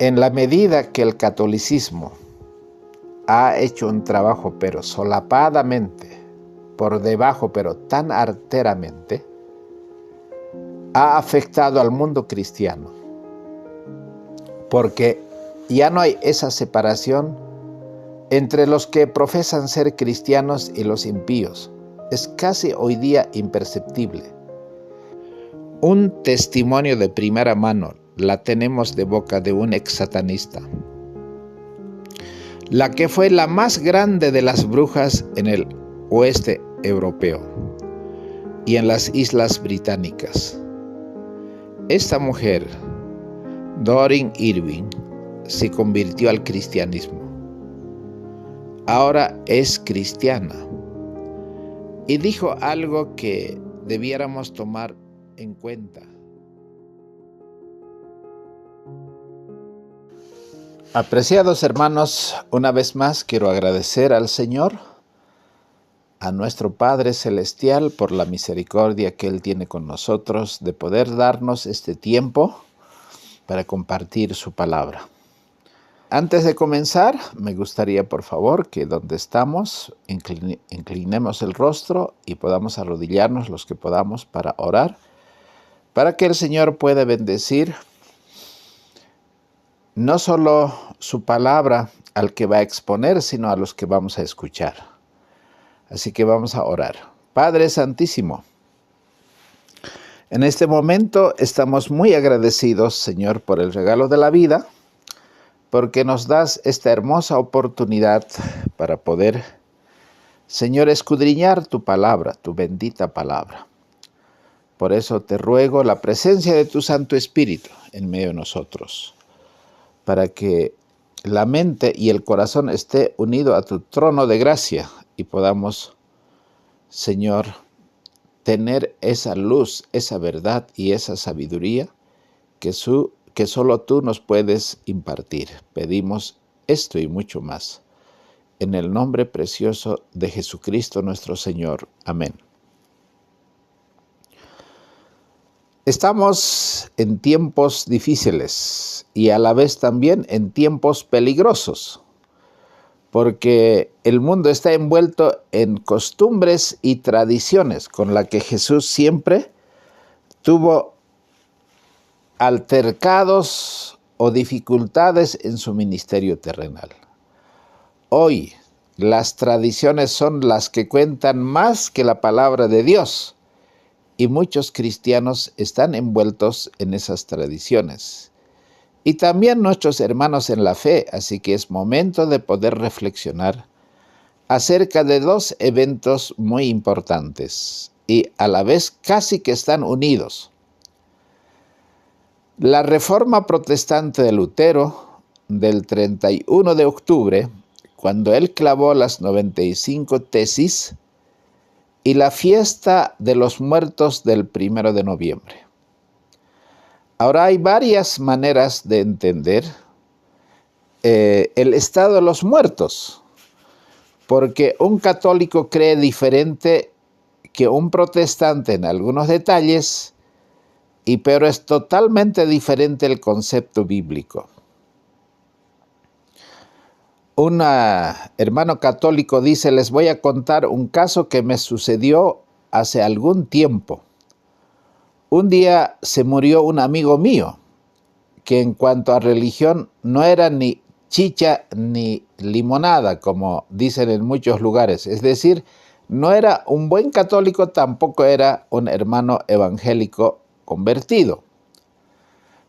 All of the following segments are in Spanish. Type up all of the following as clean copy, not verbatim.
En la medida que el catolicismo ha hecho un trabajo, pero solapadamente, por debajo, pero tan arteramente, ha afectado al mundo cristiano, porque ya no hay esa separación entre los que profesan ser cristianos y los impíos. Es casi hoy día imperceptible. Un testimonio de primera mano la tenemos de boca de un ex satanista, la que fue la más grande de las brujas en el oeste europeo y en las islas británicas. Esta mujer, Doreen Irving, se convirtió al cristianismo. Ahora es cristiana y dijo algo que debiéramos tomar en cuenta. Apreciados hermanos, una vez más quiero agradecer al Señor, a nuestro Padre Celestial, por la misericordia que Él tiene con nosotros de poder darnos este tiempo para compartir su palabra. Antes de comenzar, me gustaría por favor que donde estamos inclinemos el rostro y podamos arrodillarnos los que podamos para orar, para que el Señor pueda bendecir no solo su palabra al que va a exponer, sino a los que vamos a escuchar. Así que vamos a orar. Padre Santísimo, en este momento estamos muy agradecidos, Señor, por el regalo de la vida, porque nos das esta hermosa oportunidad para poder, Señor, escudriñar tu palabra, tu bendita palabra. Por eso te ruego la presencia de tu Santo Espíritu en medio de nosotros, para que la mente y el corazón esté unido a tu trono de gracia y podamos, Señor, tener esa luz, esa verdad y esa sabiduría que solo tú nos puedes impartir. Pedimos esto y mucho más. En el nombre precioso de Jesucristo nuestro Señor. Amén. Estamos en tiempos difíciles y a la vez también en tiempos peligrosos, porque el mundo está envuelto en costumbres y tradiciones con las que Jesús siempre tuvo altercados o dificultades en su ministerio terrenal. Hoy las tradiciones son las que cuentan más que la palabra de Dios, y muchos cristianos están envueltos en esas tradiciones. Y también nuestros hermanos en la fe, así que es momento de poder reflexionar acerca de dos eventos muy importantes y a la vez casi que están unidos. La Reforma Protestante de Lutero del 31 de octubre, cuando él clavó las 95 tesis, y la fiesta de los muertos del 1 de noviembre. Ahora hay varias maneras de entender el estado de los muertos, porque un católico cree diferente que un protestante en algunos detalles, pero es totalmente diferente el concepto bíblico. Un hermano católico dice: les voy a contar un caso que me sucedió hace algún tiempo. Un día se murió un amigo mío, que en cuanto a religión no era ni chicha ni limonada, como dicen en muchos lugares. Es decir, no era un buen católico, tampoco era un hermano evangélico convertido.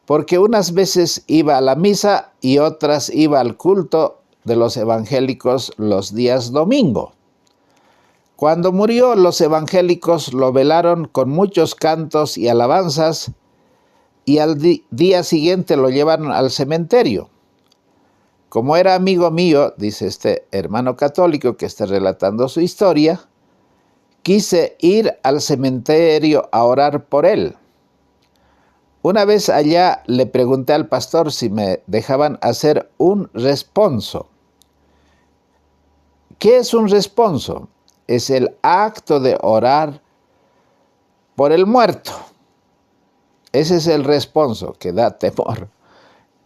Porque unas veces iba a la misa y otras iba al culto de los evangélicos los días domingo. Cuando murió, los evangélicos lo velaron con muchos cantos y alabanzas y al día siguiente lo llevaron al cementerio. Como era amigo mío, dice este hermano católico que está relatando su historia, quise ir al cementerio a orar por él. Una vez allá le pregunté al pastor si me dejaban hacer un responso. ¿Qué es un responso? Es el acto de orar por el muerto. Ese es el responso, que da temor.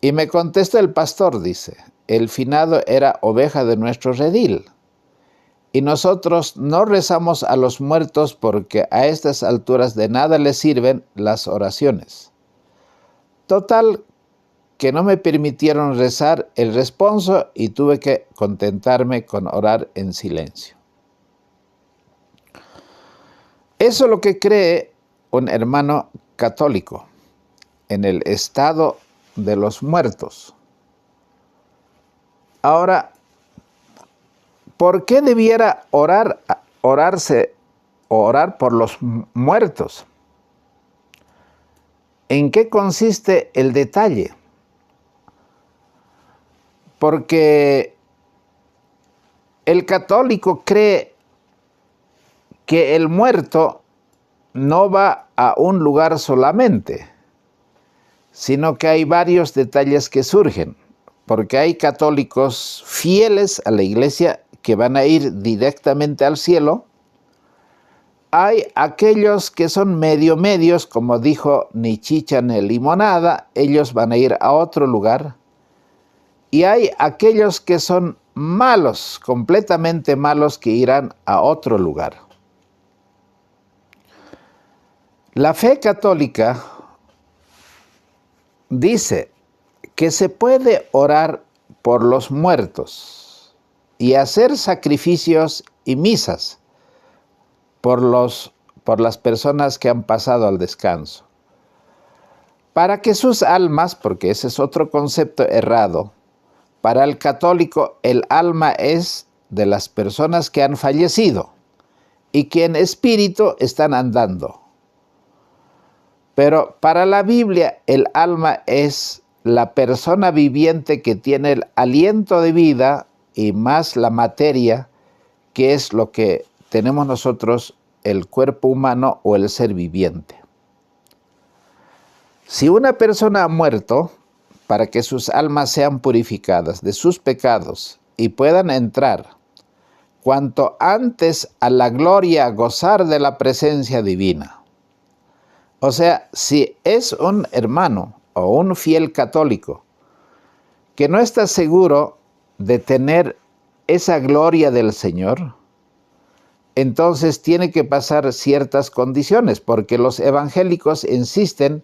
Y me contesta el pastor, dice, el finado era oveja de nuestro redil. Y nosotros no rezamos a los muertos porque a estas alturas de nada les sirven las oraciones. Total, que no me permitieron rezar el responso y tuve que contentarme con orar en silencio. Eso es lo que cree un hermano católico en el estado de los muertos. Ahora, ¿por qué debiera orar por los muertos? ¿En qué consiste el detalle? Porque el católico cree que el muerto no va a un lugar solamente, sino que hay varios detalles que surgen, porque hay católicos fieles a la iglesia que van a ir directamente al cielo. Hay aquellos que son medio medios, como dijo ni chicha ni limonada, ellos van a ir a otro lugar. Y hay aquellos que son malos, completamente malos, que irán a otro lugar. La fe católica dice que se puede orar por los muertos y hacer sacrificios y misas por las personas que han pasado al descanso, para que sus almas, porque ese es otro concepto errado, para el católico el alma es de las personas que han fallecido y que en espíritu están andando. Pero para la Biblia el alma es la persona viviente que tiene el aliento de vida y más la materia, que es lo que tenemos nosotros, el cuerpo humano o el ser viviente. Si una persona ha muerto, para que sus almas sean purificadas de sus pecados y puedan entrar cuanto antes a la gloria, a gozar de la presencia divina. O sea, si es un hermano o un fiel católico que no está seguro de tener esa gloria del Señor, entonces tiene que pasar ciertas condiciones, porque los evangélicos insisten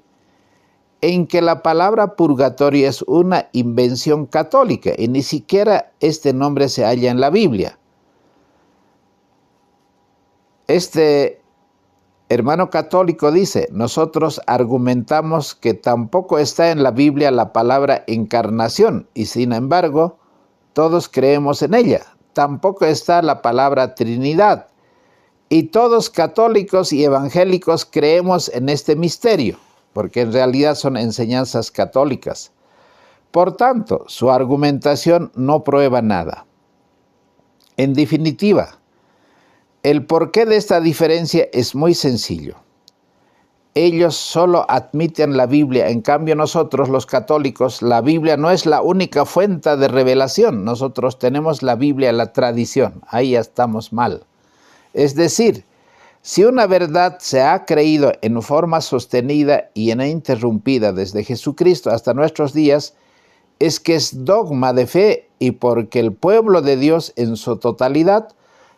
en que la palabra purgatorio es una invención católica y ni siquiera este nombre se halla en la Biblia. Este hermano católico dice, nosotros argumentamos que tampoco está en la Biblia la palabra encarnación y sin embargo todos creemos en ella. Tampoco está la palabra Trinidad y todos católicos y evangélicos creemos en este misterio, porque en realidad son enseñanzas católicas. Por tanto, su argumentación no prueba nada. En definitiva, el porqué de esta diferencia es muy sencillo. Ellos solo admiten la Biblia, en cambio nosotros, los católicos, la Biblia no es la única fuente de revelación. Nosotros tenemos la Biblia, la tradición, ahí ya estamos mal. Es decir, si una verdad se ha creído en forma sostenida y ininterrumpida desde Jesucristo hasta nuestros días, es que es dogma de fe y porque el pueblo de Dios en su totalidad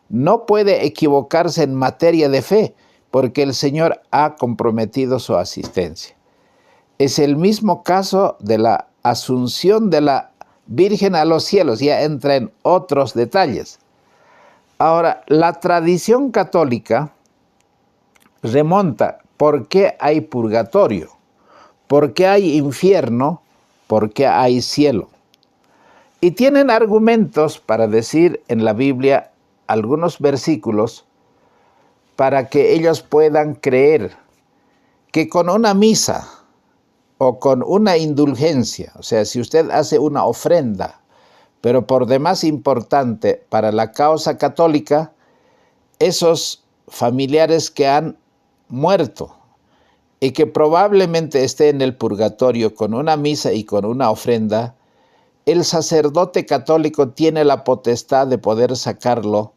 no puede equivocarse en materia de fe, porque el Señor ha comprometido su asistencia. Es el mismo caso de la asunción de la Virgen a los cielos, ya entra en otros detalles. Ahora, la tradición católica remonta por qué hay purgatorio, por qué hay infierno, por qué hay cielo. Y tienen argumentos para decir en la Biblia algunos versículos para que ellos puedan creer que con una misa o con una indulgencia, o sea, si usted hace una ofrenda, pero por demás importante para la causa católica, esos familiares que han muerto y que probablemente esté en el purgatorio con una misa y con una ofrenda, el sacerdote católico tiene la potestad de poder sacarlo,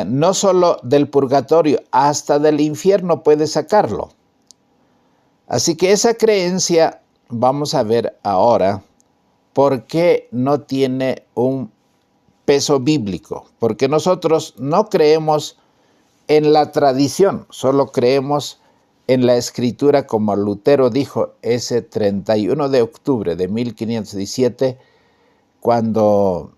no solo del purgatorio, hasta del infierno puede sacarlo. Así que esa creencia vamos a ver ahora por qué no tiene un peso bíblico. Porque nosotros no creemos en la tradición, solo creemos en la escritura, como Lutero dijo ese 31 de octubre de 1517, cuando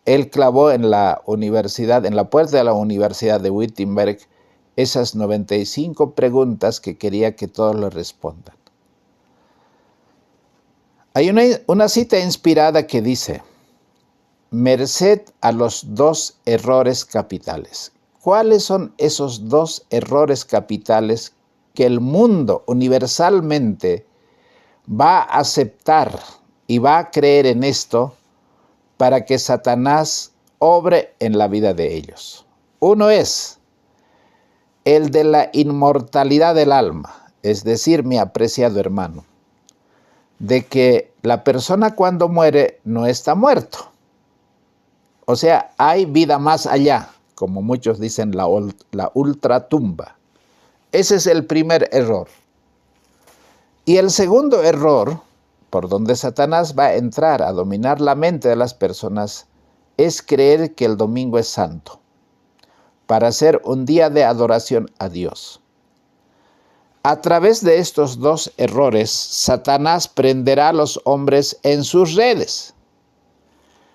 él clavó en la universidad, en la puerta de la Universidad de Wittenberg, esas 95 preguntas que quería que todos le respondan. Hay una cita inspirada que dice: merced a los dos errores capitales. ¿Cuáles son esos dos errores capitales que el mundo universalmente va a aceptar y va a creer en esto para que Satanás obre en la vida de ellos? Uno es el de la inmortalidad del alma, es decir, mi apreciado hermano, de que la persona cuando muere no está muerto. O sea, hay vida más allá, como muchos dicen, la ultratumba. Ese es el primer error. Y el segundo error, por donde Satanás va a entrar a dominar la mente de las personas, es creer que el domingo es santo, para ser un día de adoración a Dios. A través de estos dos errores, Satanás prenderá a los hombres en sus redes.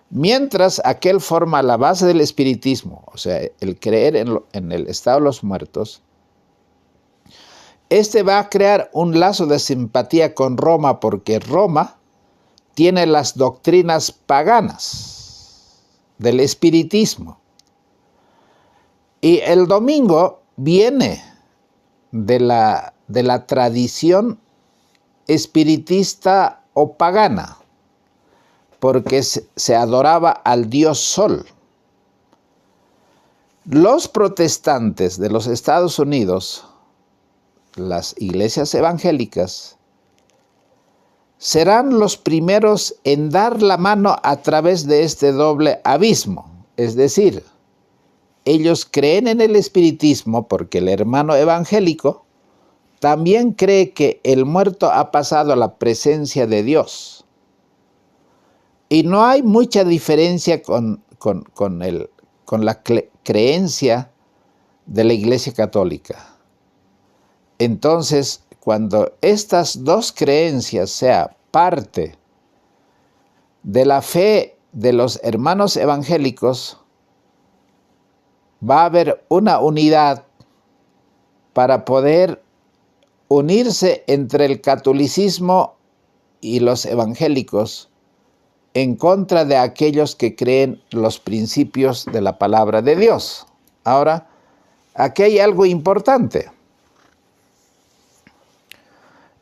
Mientras aquel forma la base del espiritismo, o sea, el creer en el estado de los muertos, este va a crear un lazo de simpatía con Roma, porque Roma tiene las doctrinas paganas del espiritismo. Y el domingo viene de la tradición espiritista o pagana, porque se adoraba al dios Sol. Los protestantes de los Estados Unidos, las iglesias evangélicas, serán los primeros en dar la mano a través de este doble abismo. Es decir, ellos creen en el espiritismo porque el hermano evangélico también cree que el muerto ha pasado a la presencia de Dios. Y no hay mucha diferencia con la creencia de la Iglesia Católica. Entonces, cuando estas dos creencias sean parte de la fe de los hermanos evangélicos, va a haber una unidad para poder unirse entre el catolicismo y los evangélicos en contra de aquellos que creen los principios de la palabra de Dios. Ahora, aquí hay algo importante.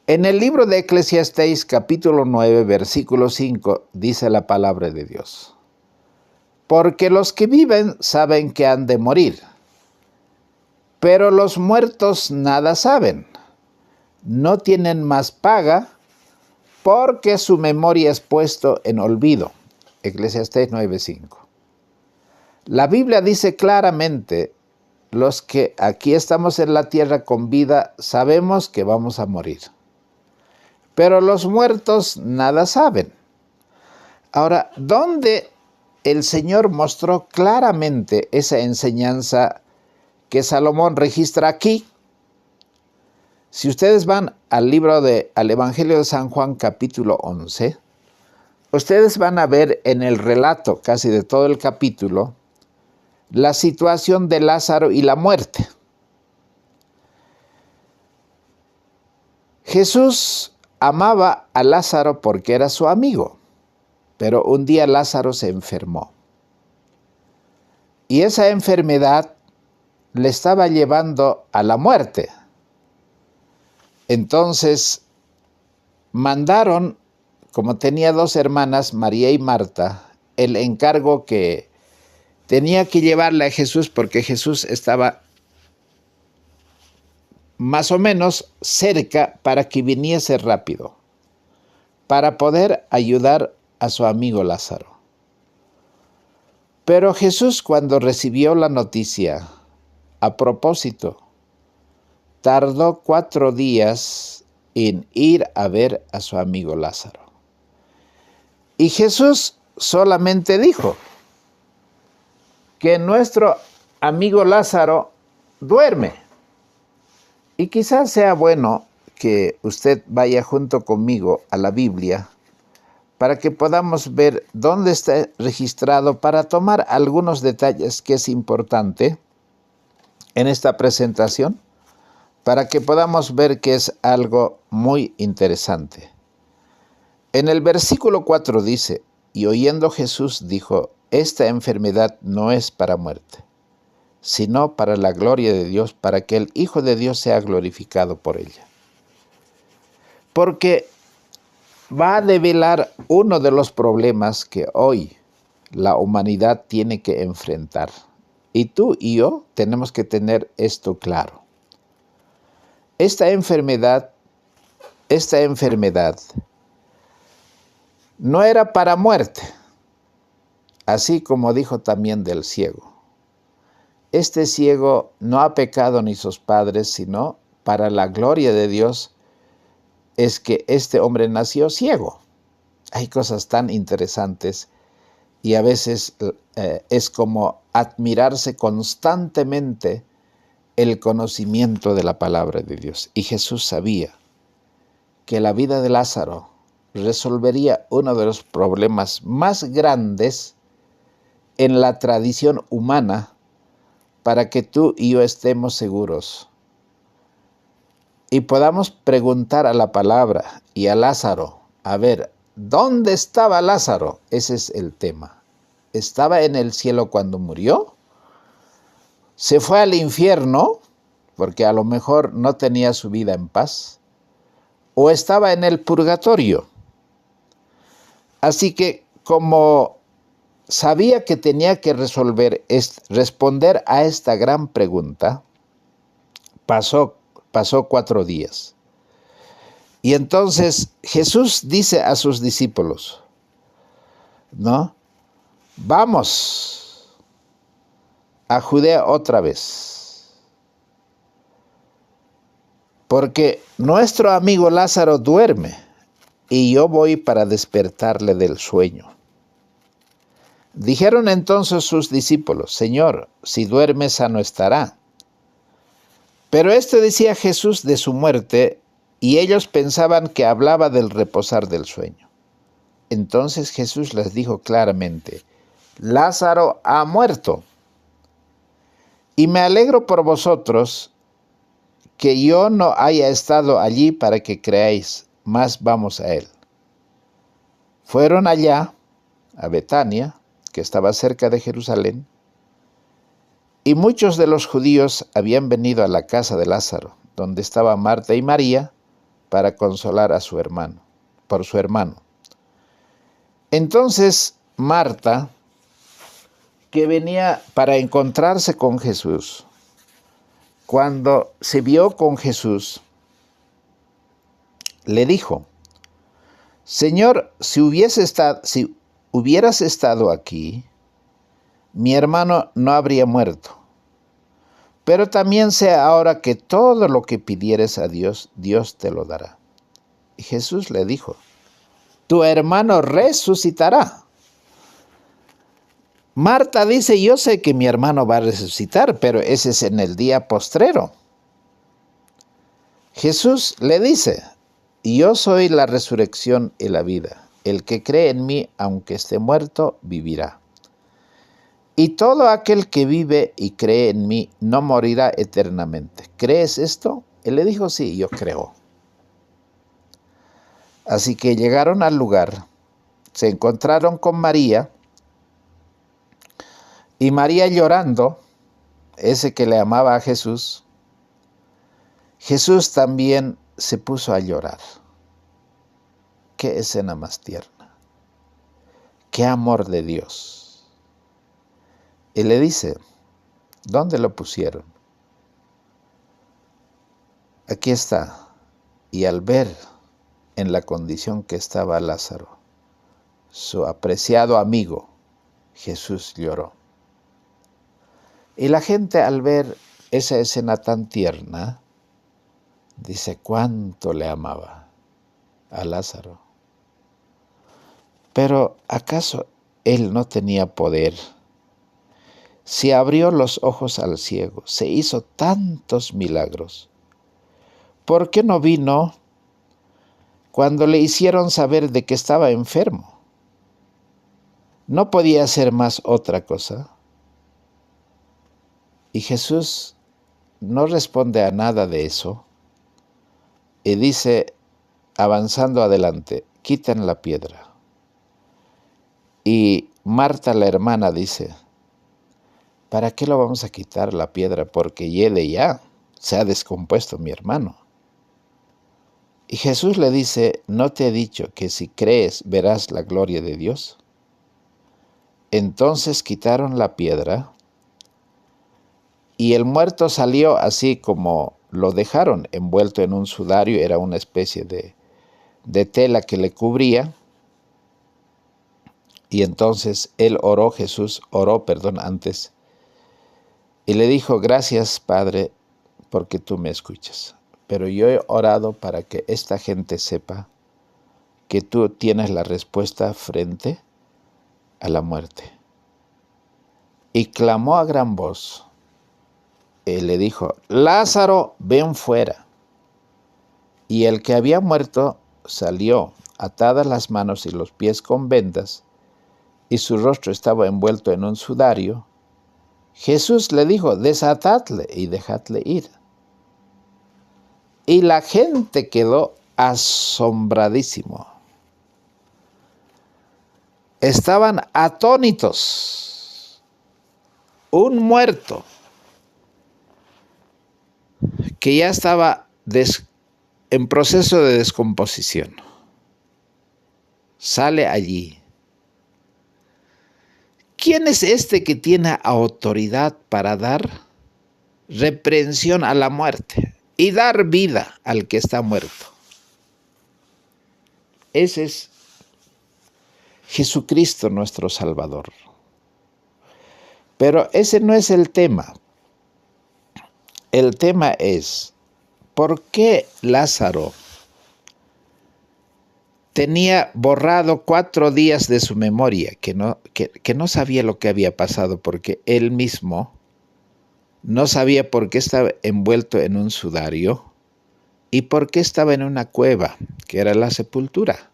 En el libro de Eclesiastés, capítulo 9, versículo 5, dice la palabra de Dios: porque los que viven saben que han de morir, pero los muertos nada saben, no tienen más paga, porque su memoria es puesto en olvido. Eclesiastés 9:5. La Biblia dice claramente: los que aquí estamos en la tierra con vida sabemos que vamos a morir, pero los muertos nada saben. Ahora, ¿dónde el Señor mostró claramente esa enseñanza que Salomón registra aquí? Si ustedes van al Evangelio de San Juan, capítulo 11, ustedes van a ver en el relato casi de todo el capítulo la situación de Lázaro y la muerte. Jesús amaba a Lázaro porque era su amigo, pero un día Lázaro se enfermó. Y esa enfermedad le estaba llevando a la muerte. Entonces mandaron, como tenía dos hermanas, María y Marta, el encargo que tenía que llevarle a Jesús, porque Jesús estaba más o menos cerca para que viniese rápido, para poder ayudar a su amigo Lázaro. Pero Jesús, cuando recibió la noticia, a propósito, tardó 4 días en ir a ver a su amigo Lázaro. Y Jesús solamente dijo que nuestro amigo Lázaro duerme. Y quizás sea bueno que usted vaya junto conmigo a la Biblia para que podamos ver dónde está registrado, para tomar algunos detalles que es importante en esta presentación, para que podamos ver que es algo muy interesante. En el versículo 4 dice, y oyendo Jesús dijo, esta enfermedad no es para muerte, sino para la gloria de Dios, para que el Hijo de Dios sea glorificado por ella. Porque va a develar uno de los problemas que hoy la humanidad tiene que enfrentar. Y tú y yo tenemos que tener esto claro. Esta enfermedad no era para muerte, así como dijo también del ciego. Este ciego no ha pecado ni sus padres, sino para la gloria de Dios es que este hombre nació ciego. Hay cosas tan interesantes y a veces es como admirarse constantemente el conocimiento de la palabra de Dios. Y Jesús sabía que la vida de Lázaro resolvería uno de los problemas más grandes en la tradición humana para que tú y yo estemos seguros y podamos preguntar a la palabra y a Lázaro, a ver, ¿dónde estaba Lázaro? Ese es el tema. ¿Estaba en el cielo cuando murió? ¿Se fue al infierno? Porque a lo mejor no tenía su vida en paz. ¿O estaba en el purgatorio? Así que como sabía que tenía que responder a esta gran pregunta, pasó 4 días. Y entonces Jesús dice a sus discípulos, ¿no? Vamos a Judea otra vez, porque nuestro amigo Lázaro duerme y yo voy para despertarle del sueño. Dijeron entonces sus discípulos, Señor, si duerme sano estará. Pero esto decía Jesús de su muerte, y ellos pensaban que hablaba del reposar del sueño. Entonces Jesús les dijo claramente, Lázaro ha muerto. Y me alegro por vosotros que yo no haya estado allí para que creáis, mas vamos a él. Fueron allá, a Betania, que estaba cerca de Jerusalén, y muchos de los judíos habían venido a la casa de Lázaro, donde estaba Marta y María, para consolar a su hermano, por su hermano. Entonces Marta, que venía para encontrarse con Jesús, cuando se vio con Jesús, le dijo, Señor, si hubieras estado aquí, mi hermano no habría muerto. Pero también sé ahora que todo lo que pidieres a Dios, Dios te lo dará. Y Jesús le dijo, tu hermano resucitará. Marta dice, yo sé que mi hermano va a resucitar, pero ese es en el día postrero. Jesús le dice, yo soy la resurrección y la vida. El que cree en mí, aunque esté muerto, vivirá. Y todo aquel que vive y cree en mí no morirá eternamente. ¿Crees esto? Él le dijo, sí, yo creo. Así que llegaron al lugar, se encontraron con María, y María llorando, ese que le amaba a Jesús, Jesús también se puso a llorar. Qué escena más tierna. Qué amor de Dios. Y le dice, ¿dónde lo pusieron? Aquí está. Y al ver en la condición que estaba Lázaro, su apreciado amigo, Jesús lloró. Y la gente al ver esa escena tan tierna, Dice cuánto le amaba a Lázaro. Pero ¿acaso él no tenía poder? Se abrió los ojos al ciego, se hizo tantos milagros. ¿Por qué no vino cuando le hicieron saber de que estaba enfermo? ¿No podía hacer más otra cosa? Y Jesús no responde a nada de eso y dice, avanzando adelante, quiten la piedra. Y Marta, la hermana, dice, ¿para qué lo vamos a quitar la piedra? Porque hiede ya, se ha descompuesto mi hermano. Y Jesús le dice, ¿no te he dicho que si crees verás la gloria de Dios? Entonces quitaron la piedra y el muerto salió así como lo dejaron, envuelto en un sudario, era una especie de tela que le cubría. Y entonces Jesús oró antes, y le dijo, gracias, Padre, porque tú me escuchas. Pero yo he orado para que esta gente sepa que tú tienes la respuesta frente a la muerte. Y clamó a gran voz, y le dijo, Lázaro, ven fuera. Y el que había muerto salió, atadas las manos y los pies con vendas, y su rostro estaba envuelto en un sudario. Jesús le dijo, desatadle y dejadle ir. Y la gente quedó asombradísimo. Estaban atónitos. Un muerto que ya estaba en proceso de descomposición sale allí. ¿Quién es este que tiene autoridad para dar reprensión a la muerte y dar vida al que está muerto? Ese es Jesucristo nuestro Salvador. Pero ese no es el tema. El tema es, ¿por qué Lázaro tenía borrado 4 días de su memoria, que no sabía lo que había pasado, porque él mismo no sabía por qué estaba envuelto en un sudario y por qué estaba en una cueva, que era la sepultura?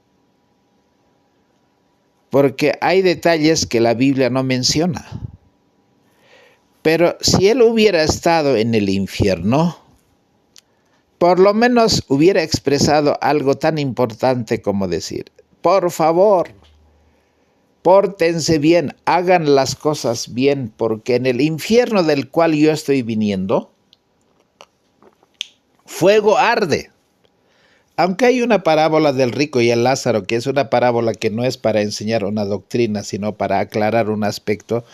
Porque hay detalles que la Biblia no menciona. Pero si él hubiera estado en el infierno, por lo menos hubiera expresado algo tan importante como decir, por favor, pórtense bien, hagan las cosas bien, porque en el infierno del cual yo estoy viniendo, fuego arde. Aunque hay una parábola del rico y el Lázaro, que es una parábola que no es para enseñar una doctrina, sino para aclarar un aspecto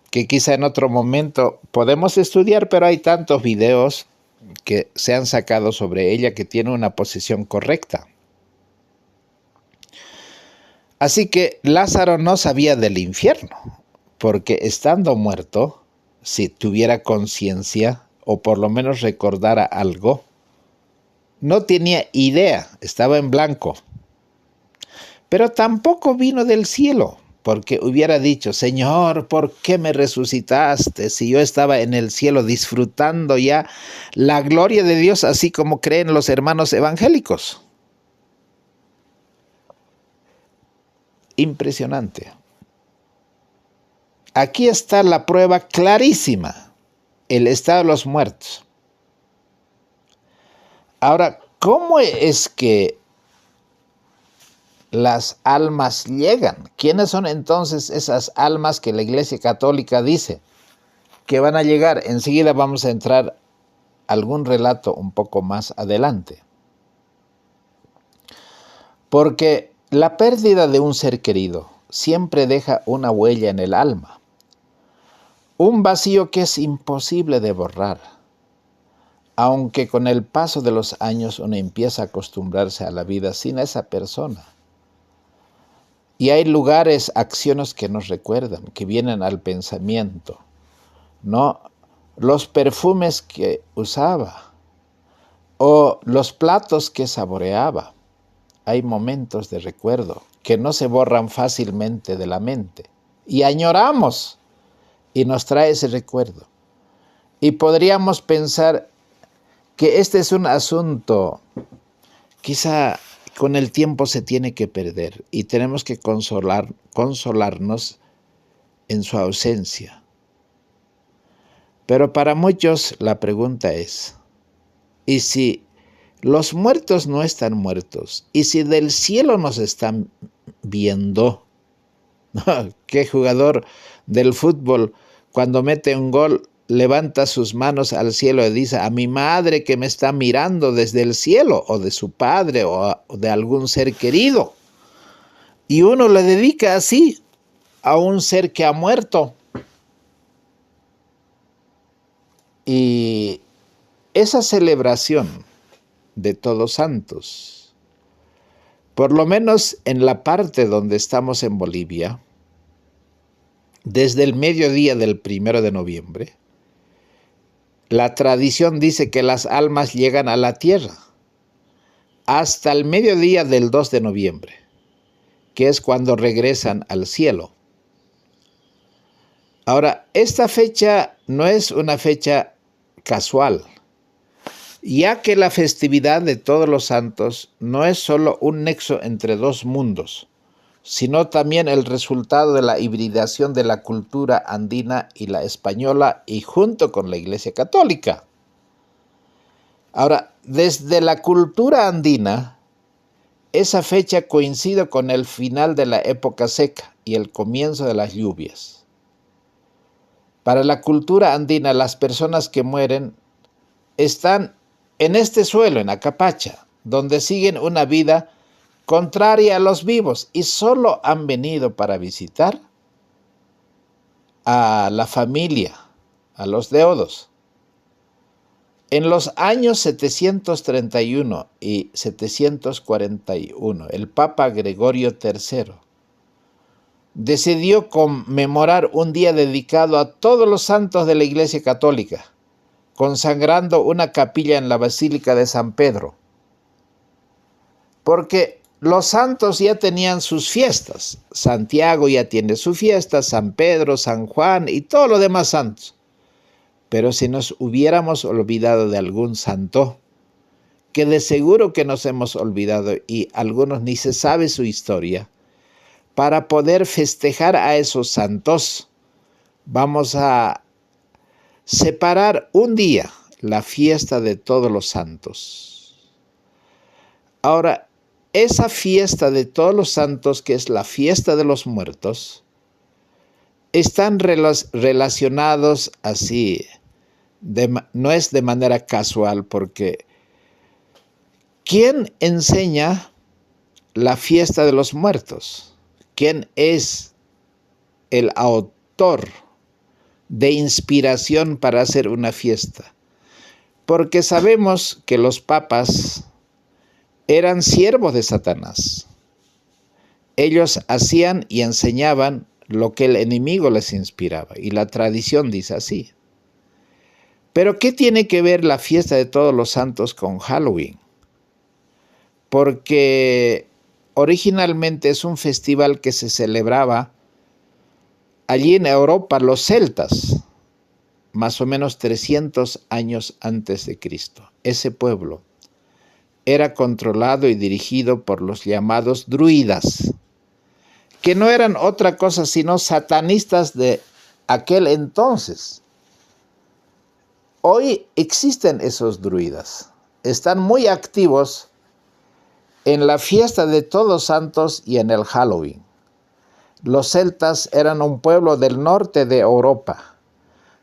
que quizá en otro momento podemos estudiar, pero hay tantos videos que se han sacado sobre ella que tiene una posición correcta. Así que Lázaro no sabía del infierno, porque estando muerto, si tuviera conciencia o por lo menos recordara algo, no tenía idea, estaba en blanco. Pero tampoco vino del cielo, porque hubiera dicho, Señor, ¿por qué me resucitaste si yo estaba en el cielo disfrutando ya la gloria de Dios, así como creen los hermanos evangélicos? Impresionante. Aquí está la prueba clarísima, el estado de los muertos. Ahora, ¿cómo es que las almas llegan? ¿Quiénes son entonces esas almas que la Iglesia Católica dice que van a llegar? Enseguida vamos a entrar a algún relato un poco más adelante. Porque la pérdida de un ser querido siempre deja una huella en el alma, un vacío que es imposible de borrar. Aunque con el paso de los años uno empieza a acostumbrarse a la vida sin esa persona. Y hay lugares, acciones que nos recuerdan, que vienen al pensamiento, ¿no? Los perfumes que usaba, o los platos que saboreaba. Hay momentos de recuerdo que no se borran fácilmente de la mente y añoramos y nos trae ese recuerdo. Y podríamos pensar que este es un asunto quizá con el tiempo se tiene que perder y tenemos que consolarnos en su ausencia. Pero para muchos la pregunta es, ¿y si los muertos no están muertos? ¿Y si del cielo nos están viendo? ¿Qué jugador del fútbol cuando mete un gol levanta sus manos al cielo y dice a mi madre que me está mirando desde el cielo, o de su padre o de algún ser querido? Y uno le dedica así a un ser que ha muerto. Y esa celebración de Todos Santos, por lo menos en la parte donde estamos en Bolivia, desde el mediodía del 1 de noviembre, la tradición dice que las almas llegan a la tierra hasta el mediodía del 2 de noviembre, que es cuando regresan al cielo. Ahora, esta fecha no es una fecha casual, ya que la festividad de Todos los Santos no es solo un nexo entre dos mundos, sino también el resultado de la hibridación de la cultura andina y la española y junto con la Iglesia Católica. Ahora, desde la cultura andina, esa fecha coincide con el final de la época seca y el comienzo de las lluvias. Para la cultura andina, las personas que mueren están en este suelo, en Acapacha, donde siguen una vida contraria a los vivos y solo han venido para visitar a la familia, a los deudos. En los años 731 y 741, el Papa Gregorio III decidió conmemorar un día dedicado a todos los santos de la Iglesia Católica, consagrando una capilla en la Basílica de San Pedro, porque los santos ya tenían sus fiestas. Santiago ya tiene su fiesta, San Pedro, San Juan y todos los demás santos. Pero si nos hubiéramos olvidado de algún santo, que de seguro que nos hemos olvidado y algunos ni se sabe su historia, para poder festejar a esos santos, vamos a separar un día la fiesta de Todos los Santos. Ahora, esa fiesta de Todos los Santos, que es la fiesta de los muertos, están relacionados así, no es de manera casual, porque ¿quién enseña la fiesta de los muertos? ¿Quién es el autor de inspiración para hacer una fiesta? Porque sabemos que los papas eran siervos de Satanás. Ellos hacían y enseñaban lo que el enemigo les inspiraba, y la tradición dice así. Pero ¿qué tiene que ver la fiesta de Todos los Santos con Halloween? Porque originalmente es un festival que se celebraba allí en Europa, los celtas, más o menos 300 años antes de Cristo. Ese pueblo era controlado y dirigido por los llamados druidas, que no eran otra cosa sino satanistas de aquel entonces. Hoy existen esos druidas, están muy activos en la fiesta de Todos Santos y en el Halloween. Los celtas eran un pueblo del norte de Europa,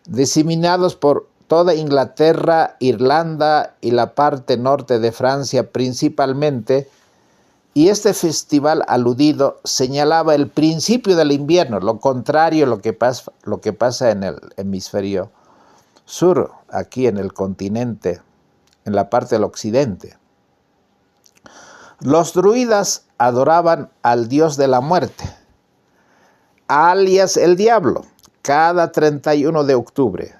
diseminados por toda Inglaterra, Irlanda y la parte norte de Francia principalmente, y este festival aludido señalaba el principio del invierno, lo contrario a lo que pasa en el hemisferio sur, aquí en el continente, en la parte del occidente. Los druidas adoraban al dios de la muerte, alias el diablo, cada 31 de octubre.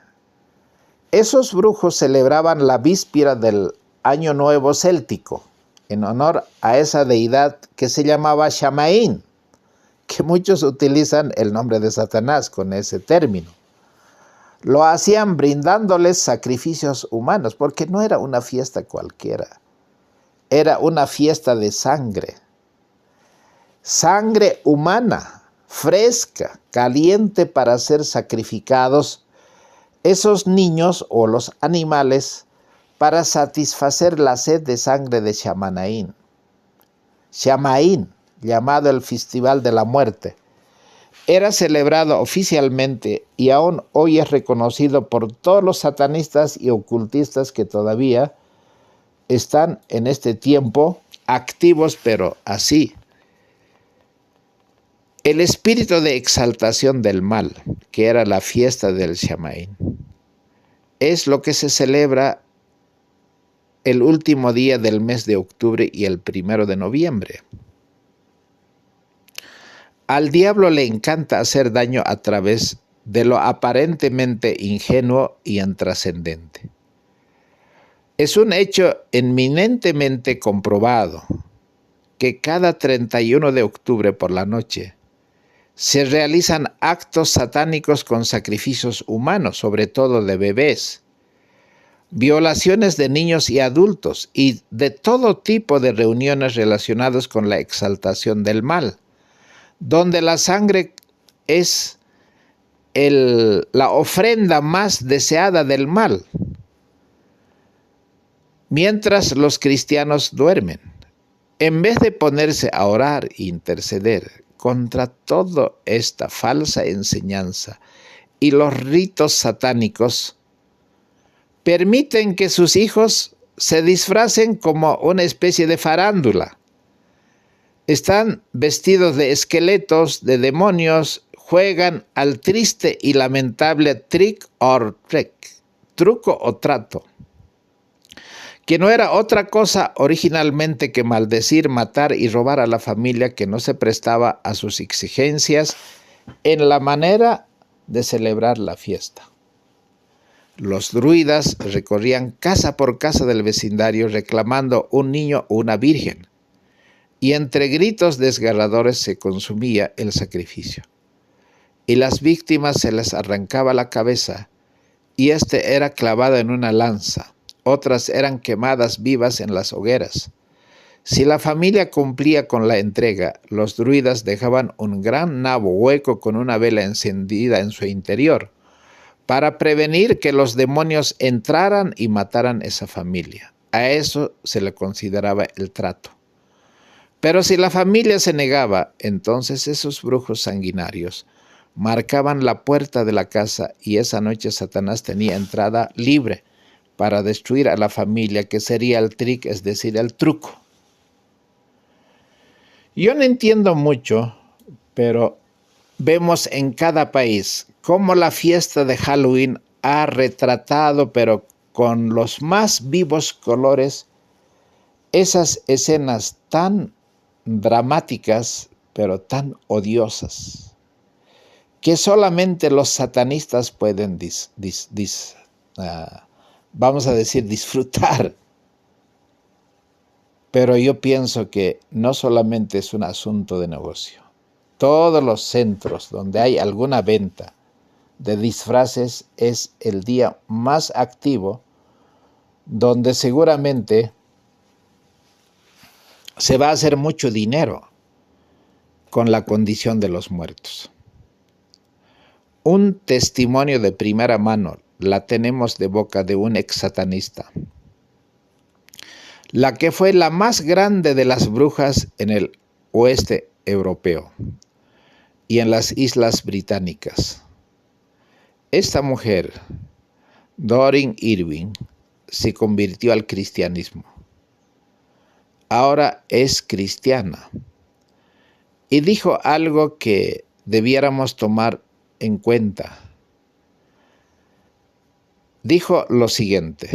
Esos brujos celebraban la víspera del Año Nuevo Céltico, en honor a esa deidad que se llamaba Shamaín, que muchos utilizan el nombre de Satanás con ese término. Lo hacían brindándoles sacrificios humanos, porque no era una fiesta cualquiera, era una fiesta de sangre. Sangre humana, fresca, caliente para ser sacrificados esos niños o los animales para satisfacer la sed de sangre de Shamaín. Shamaín, llamado el Festival de la Muerte, era celebrado oficialmente y aún hoy es reconocido por todos los satanistas y ocultistas que todavía están en este tiempo activos, pero así. El espíritu de exaltación del mal, que era la fiesta del Shamaín, es lo que se celebra el último día del mes de octubre y el 1 de noviembre. Al diablo le encanta hacer daño a través de lo aparentemente ingenuo y intrascendente. Es un hecho eminentemente comprobado que cada 31 de octubre por la noche se realizan actos satánicos con sacrificios humanos, sobre todo de bebés, violaciones de niños y adultos y de todo tipo de reuniones relacionadas con la exaltación del mal, donde la sangre es la ofrenda más deseada del mal, mientras los cristianos duermen. En vez de ponerse a orar e interceder contra toda esta falsa enseñanza y los ritos satánicos, permiten que sus hijos se disfracen como una especie de farándula. Están vestidos de esqueletos, de demonios, juegan al triste y lamentable trick or treat, truco o trato, que no era otra cosa originalmente que maldecir, matar y robar a la familia que no se prestaba a sus exigencias en la manera de celebrar la fiesta. Los druidas recorrían casa por casa del vecindario reclamando un niño o una virgen, y entre gritos desgarradores se consumía el sacrificio. Y las víctimas se les arrancaba la cabeza, y éste era clavado en una lanza. Otras eran quemadas vivas en las hogueras. Si la familia cumplía con la entrega, los druidas dejaban un gran nabo hueco con una vela encendida en su interior, para prevenir que los demonios entraran y mataran esa familia. A eso se le consideraba el trato. Pero si la familia se negaba, entonces esos brujos sanguinarios marcaban la puerta de la casa y esa noche Satanás tenía entrada libre para destruir a la familia, que sería el trick, es decir, el truco. Yo no entiendo mucho, pero vemos en cada país cómo la fiesta de Halloween ha retratado, pero con los más vivos colores, esas escenas tan dramáticas, pero tan odiosas, que solamente los satanistas pueden vamos a decir, disfrutar. Pero yo pienso que no solamente es un asunto de negocio. Todos los centros donde hay alguna venta de disfraces es el día más activo, donde seguramente se va a hacer mucho dinero con la condición de los muertos. Un testimonio de primera mano la tenemos de boca de un ex satanista, la que fue la más grande de las brujas en el oeste europeo y en las islas británicas. Esta mujer, Doreen Irving, se convirtió al cristianismo. Ahora es cristiana y dijo algo que debiéramos tomar en cuenta. Dijo lo siguiente: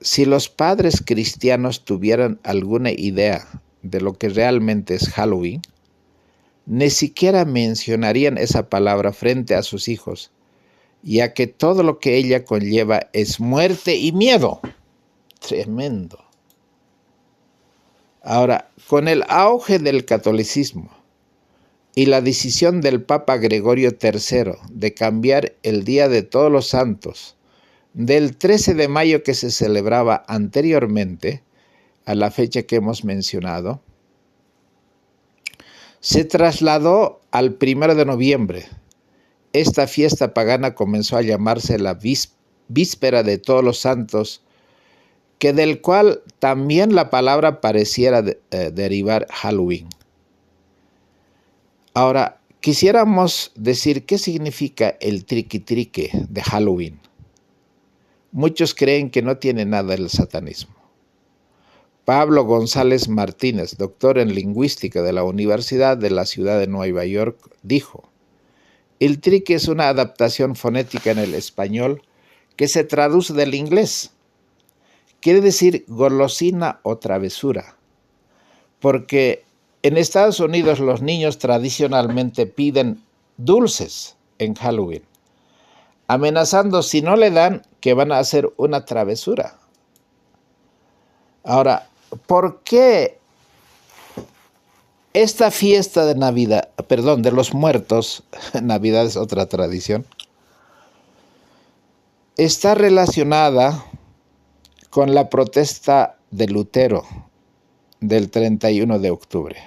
si los padres cristianos tuvieran alguna idea de lo que realmente es Halloween, ni siquiera mencionarían esa palabra frente a sus hijos, ya que todo lo que ella conlleva es muerte y miedo. Tremendo. Ahora, con el auge del catolicismo y la decisión del Papa Gregorio III de cambiar el Día de Todos los Santos del 13 de mayo que se celebraba anteriormente a la fecha que hemos mencionado, se trasladó al 1 de noviembre. Esta fiesta pagana comenzó a llamarse la Víspera de Todos los Santos, que del cual también la palabra pareciera derivar Halloween. Ahora, quisiéramos decir qué significa el triqui-trique de Halloween. Muchos creen que no tiene nada el satanismo. Pablo González Martínez, doctor en lingüística de la Universidad de la Ciudad de Nueva York, dijo: el trique es una adaptación fonética en el español que se traduce del inglés. Quiere decir golosina o travesura, porque en Estados Unidos los niños tradicionalmente piden dulces en Halloween, amenazando si no le dan que van a hacer una travesura. Ahora, ¿por qué esta fiesta de Navidad, de los muertos, Navidad es otra tradición, está relacionada con la protesta de Lutero del 31 de octubre?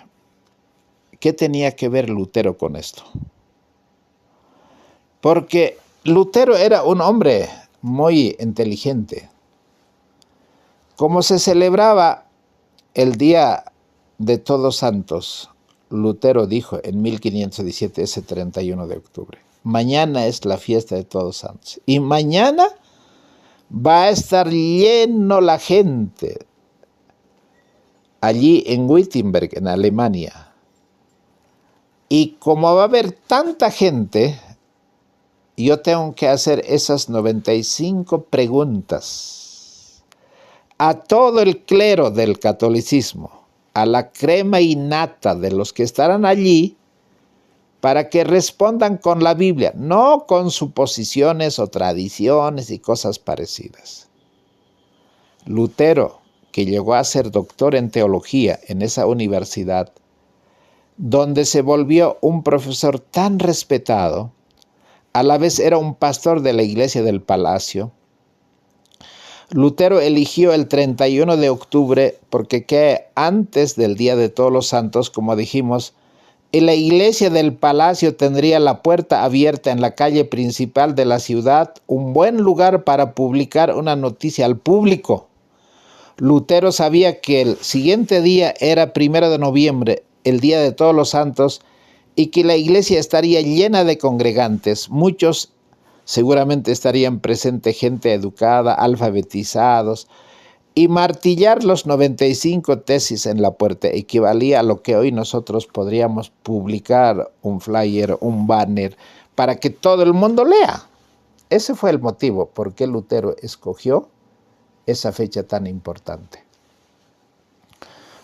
¿Qué tenía que ver Lutero con esto? Porque Lutero era un hombre muy inteligente. Como se celebraba el Día de Todos Santos, Lutero dijo en 1517, ese 31 de octubre, mañana es la fiesta de Todos Santos. Y mañana va a estar lleno la gente allí en Wittenberg, en Alemania. Y como va a haber tanta gente, yo tengo que hacer esas 95 preguntas a todo el clero del catolicismo, a la crema innata de los que estarán allí, para que respondan con la Biblia, no con suposiciones o tradiciones y cosas parecidas. Lutero, que llegó a ser doctor en teología en esa universidad, donde se volvió un profesor tan respetado, a la vez era un pastor de la iglesia del Palacio. Lutero eligió el 31 de octubre porque antes del Día de Todos los Santos, como dijimos, en la iglesia del Palacio tendría la puerta abierta en la calle principal de la ciudad, un buen lugar para publicar una noticia al público. Lutero sabía que el siguiente día era 1 de noviembre, el Día de Todos los Santos, y que la iglesia estaría llena de congregantes. Muchos seguramente estarían presentes, gente educada, alfabetizados, y martillar los 95 tesis en la puerta equivalía a lo que hoy nosotros podríamos publicar un flyer, un banner, para que todo el mundo lea. Ese fue el motivo por qué Lutero escogió esa fecha tan importante.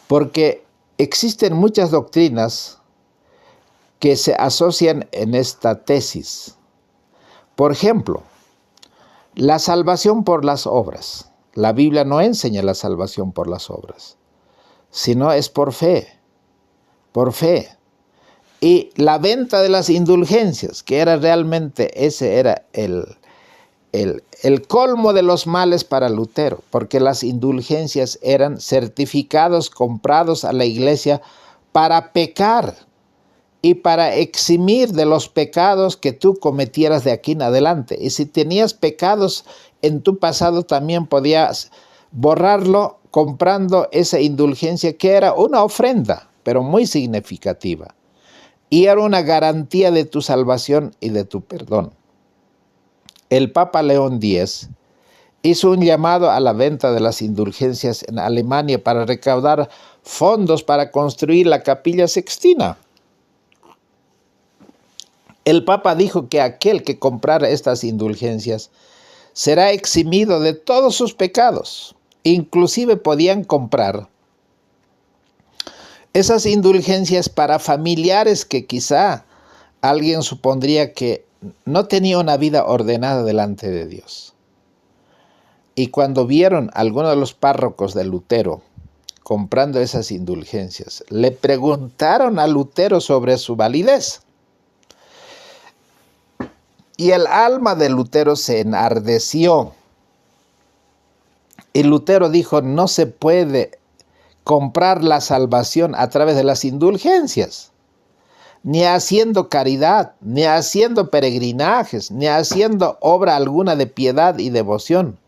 Porque existen muchas doctrinas que se asocian en esta tesis. Por ejemplo, la salvación por las obras. La Biblia no enseña la salvación por las obras, sino es por fe, por fe. Y la venta de las indulgencias, que era realmente, ese era el colmo de los males para Lutero, porque las indulgencias eran certificados comprados a la iglesia para pecar y para eximir de los pecados que tú cometieras de aquí en adelante. Y si tenías pecados en tu pasado, también podías borrarlo comprando esa indulgencia, que era una ofrenda, pero muy significativa. Y era una garantía de tu salvación y de tu perdón. El Papa León X hizo un llamado a la venta de las indulgencias en Alemania para recaudar fondos para construir la Capilla Sixtina. El Papa dijo que aquel que comprara estas indulgencias será eximido de todos sus pecados. Inclusive podían comprar esas indulgencias para familiares que quizá alguien supondría que no tenía una vida ordenada delante de Dios. Y cuando vieron algunos de los párrocos de Lutero comprando esas indulgencias, le preguntaron a Lutero sobre su validez. Y el alma de Lutero se enardeció. Y Lutero dijo, no se puede comprar la salvación a través de las indulgencias, ni haciendo caridad, ni haciendo peregrinajes, ni haciendo obra alguna de piedad y devoción.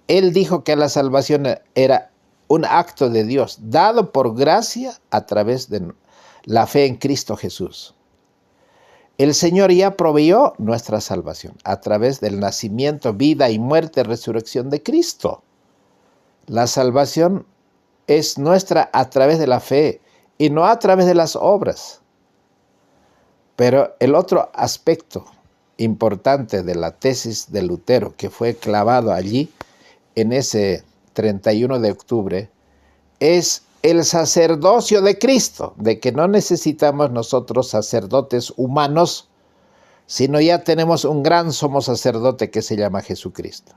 Él dijo que la salvación era un acto de Dios, dado por gracia a través de la fe en Cristo Jesús. El Señor ya proveyó nuestra salvación a través del nacimiento, vida y muerte, resurrección de Cristo. La salvación es nuestra a través de la fe y no a través de las obras. Pero el otro aspecto importante de la tesis de Lutero, que fue clavado allí en ese 31 de octubre, es el sacerdocio de Cristo, de que no necesitamos nosotros sacerdotes humanos, sino ya tenemos un gran sumo sacerdote que se llama Jesucristo.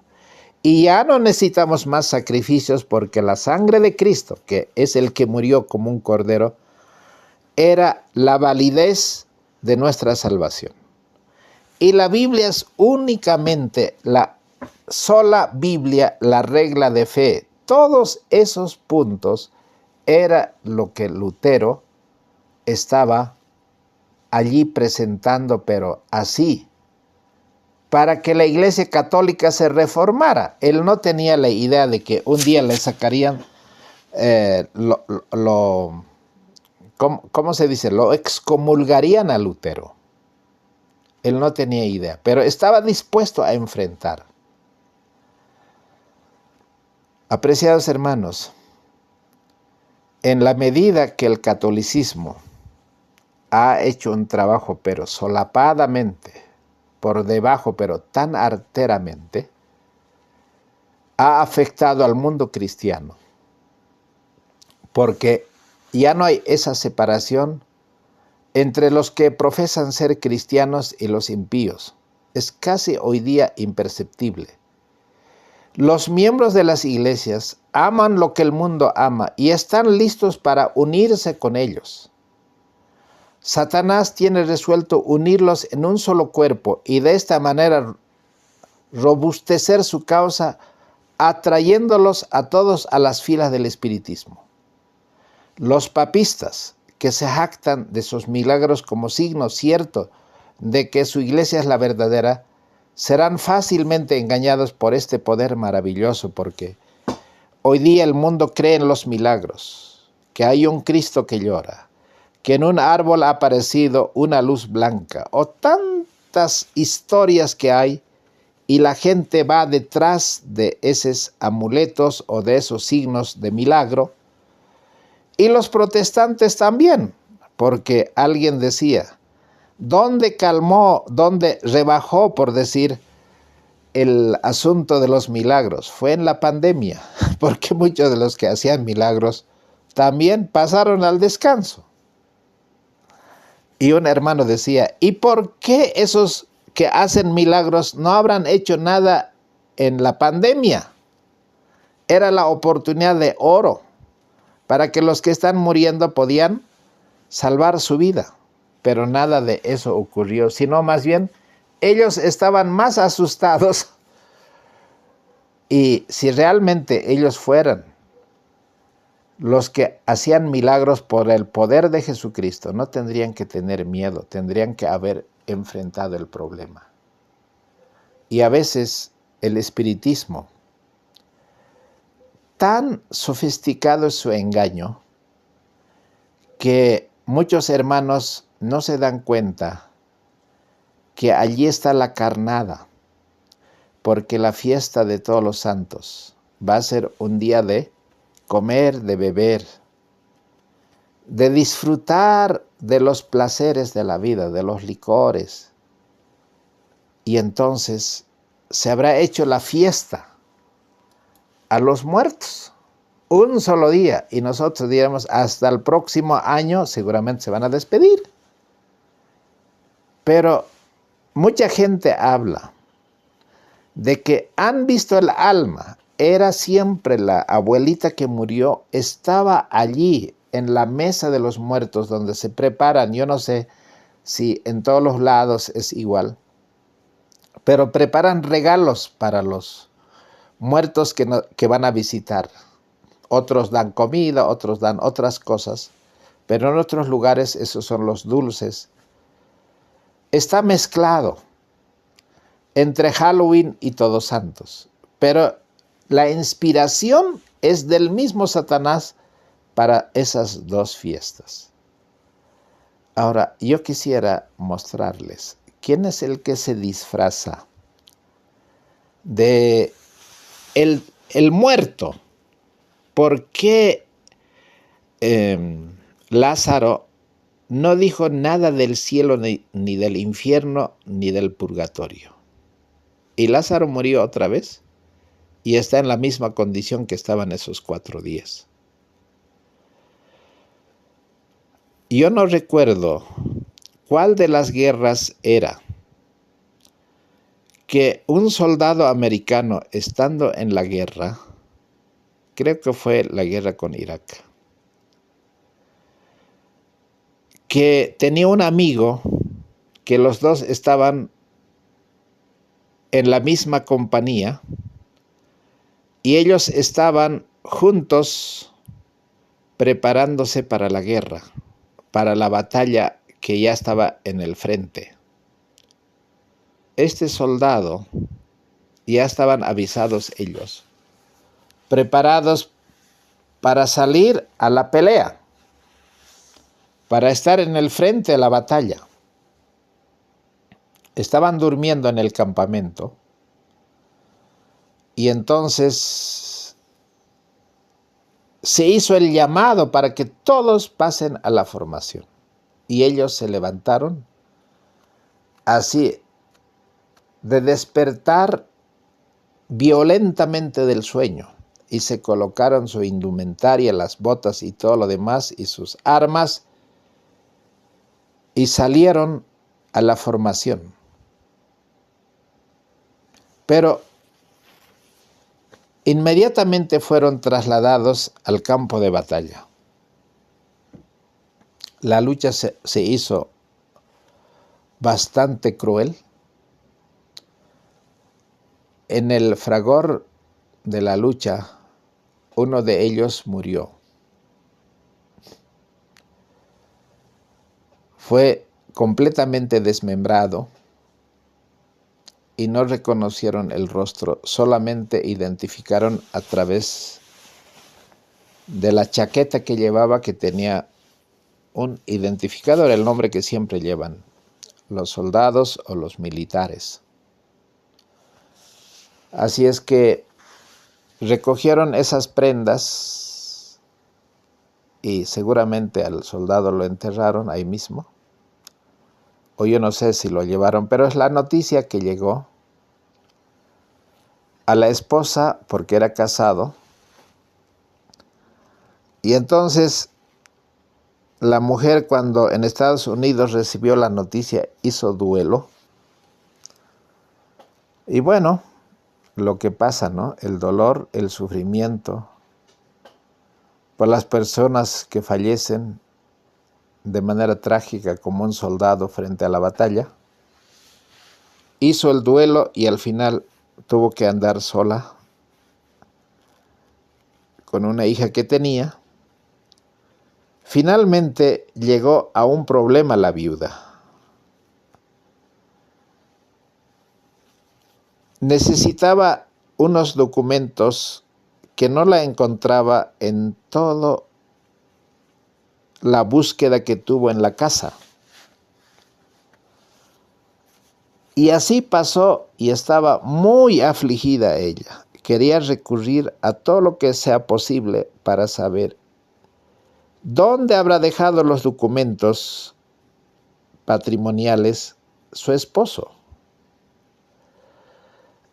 Y ya no necesitamos más sacrificios porque la sangre de Cristo, que es el que murió como un cordero, era la validez de nuestra salvación. Y la Biblia es únicamente la sola Biblia, la regla de fe. Todos esos puntos era lo que Lutero estaba allí presentando, pero así, para que la Iglesia Católica se reformara. Él no tenía la idea de que un día le sacarían, ¿cómo se dice? Lo excomulgarían a Lutero. Él no tenía idea, pero estaba dispuesto a enfrentar. Apreciados hermanos, en la medida que el catolicismo ha hecho un trabajo, pero solapadamente, por debajo, pero tan arteramente, ha afectado al mundo cristiano, porque ya no hay esa separación entre los que profesan ser cristianos y los impíos. Es casi hoy día imperceptible. Los miembros de las iglesias aman lo que el mundo ama y están listos para unirse con ellos. Satanás tiene resuelto unirlos en un solo cuerpo y de esta manera robustecer su causa, atrayéndolos a todos a las filas del espiritismo. Los papistas, que se jactan de sus milagros como signo cierto de que su iglesia es la verdadera, serán fácilmente engañados por este poder maravilloso, porque hoy día el mundo cree en los milagros, que hay un Cristo que llora, que en un árbol ha aparecido una luz blanca, o tantas historias que hay, y la gente va detrás de esos amuletos o de esos signos de milagro, y los protestantes también, porque alguien decía, ¿dónde calmó, dónde rebajó, por decir, el asunto de los milagros? Fue en la pandemia, porque muchos de los que hacían milagros también pasaron al descanso. Y un hermano decía, ¿y por qué esos que hacen milagros no habrán hecho nada en la pandemia? Era la oportunidad de oro para que los que están muriendo podían salvar su vida. Pero nada de eso ocurrió, sino más bien ellos estaban más asustados. Y si realmente ellos fueran los que hacían milagros por el poder de Jesucristo, no tendrían que tener miedo, tendrían que haber enfrentado el problema. Y a veces el espiritismo, tan sofisticado es su engaño, que muchos hermanos no se dan cuenta que allí está la carnada, porque la fiesta de todos los santos va a ser un día de comer, de beber, de disfrutar de los placeres de la vida, de los licores. Y entonces se habrá hecho la fiesta a los muertos, un solo día, y nosotros diremos hasta el próximo año seguramente se van a despedir. Pero mucha gente habla de que han visto el alma era siempre la abuelita que murió, estaba allí en la mesa de los muertos donde se preparan. Yo no sé si en todos los lados es igual, pero preparan regalos para los muertos que van a visitar. Otros dan comida, otros dan otras cosas, pero en otros lugares esos son los dulces. Está mezclado entre Halloween y Todos Santos, pero la inspiración es del mismo Satanás para esas dos fiestas. Ahora, yo quisiera mostrarles quién es el que se disfraza de el muerto. ¿Por qué Lázaro no dijo nada del cielo, ni del infierno, ni del purgatorio? Y Lázaro murió otra vez y está en la misma condición que estaba en esos 4 días. Yo no recuerdo cuál de las guerras era que un soldado americano, estando en la guerra, creo que fue la guerra con Irak, que tenía un amigo que los dos estaban en la misma compañía y ellos estaban juntos preparándose para la guerra, para la batalla que ya estaba en el frente. Este soldado, ya estaban avisados ellos, preparados para salir a la pelea, para estar en el frente de la batalla. Estaban durmiendo en el campamento y entonces se hizo el llamado para que todos pasen a la formación. Y ellos se levantaron así, de despertar violentamente del sueño, y se colocaron su indumentaria, las botas y todo lo demás, y sus armas, y salieron a la formación. Pero inmediatamente fueron trasladados al campo de batalla. La lucha se hizo bastante cruel. En el fragor de la lucha, uno de ellos murió. Fue completamente desmembrado y no reconocieron el rostro, solamente identificaron a través de la chaqueta que llevaba, que tenía un identificador, el nombre que siempre llevan los soldados o los militares. Así es que recogieron esas prendas y seguramente al soldado lo enterraron ahí mismo, o yo no sé si lo llevaron, pero es la noticia que llegó a la esposa, porque era casado, y entonces la mujer, cuando en Estados Unidos recibió la noticia, hizo duelo. Y bueno, lo que pasa, ¿no? El dolor, el sufrimiento por las personas que fallecen de manera trágica, como un soldado frente a la batalla. Hizo el duelo y al final tuvo que andar sola con una hija que tenía. Finalmente llegó a un problema la viuda. Necesitaba unos documentos que no la encontraba en toda la búsqueda que tuvo en la casa. Y así pasó y estaba muy afligida ella. Quería recurrir a todo lo que sea posible para saber dónde habrá dejado los documentos patrimoniales su esposo.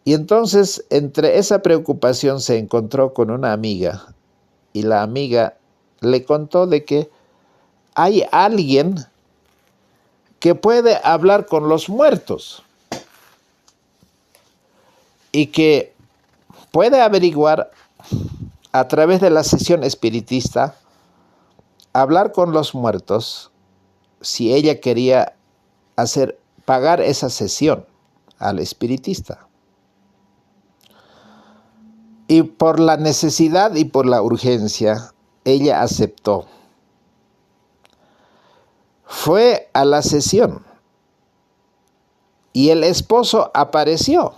Y entonces, entre esa preocupación, se encontró con una amiga, y la amiga le contó de que hay alguien que puede hablar con los muertos y que puede averiguar a través de la sesión espiritista, hablar con los muertos, si ella quería pagar esa sesión al espiritista. Y por la necesidad y por la urgencia, ella aceptó. Fue a la sesión y el esposo apareció.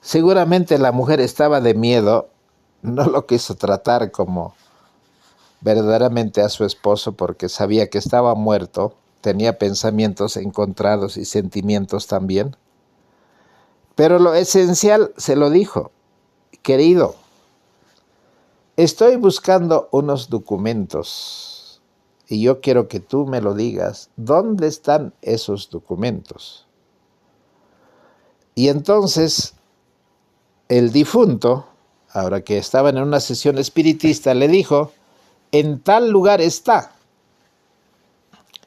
Seguramente la mujer estaba de miedo, no lo quiso tratar como verdaderamente a su esposo porque sabía que estaba muerto, tenía pensamientos encontrados y sentimientos también. Pero lo esencial se lo dijo: querido, estoy buscando unos documentos y yo quiero que tú me lo digas. ¿Dónde están esos documentos? Y entonces el difunto, ahora que estaba en una sesión espiritista, le dijo: en tal lugar está.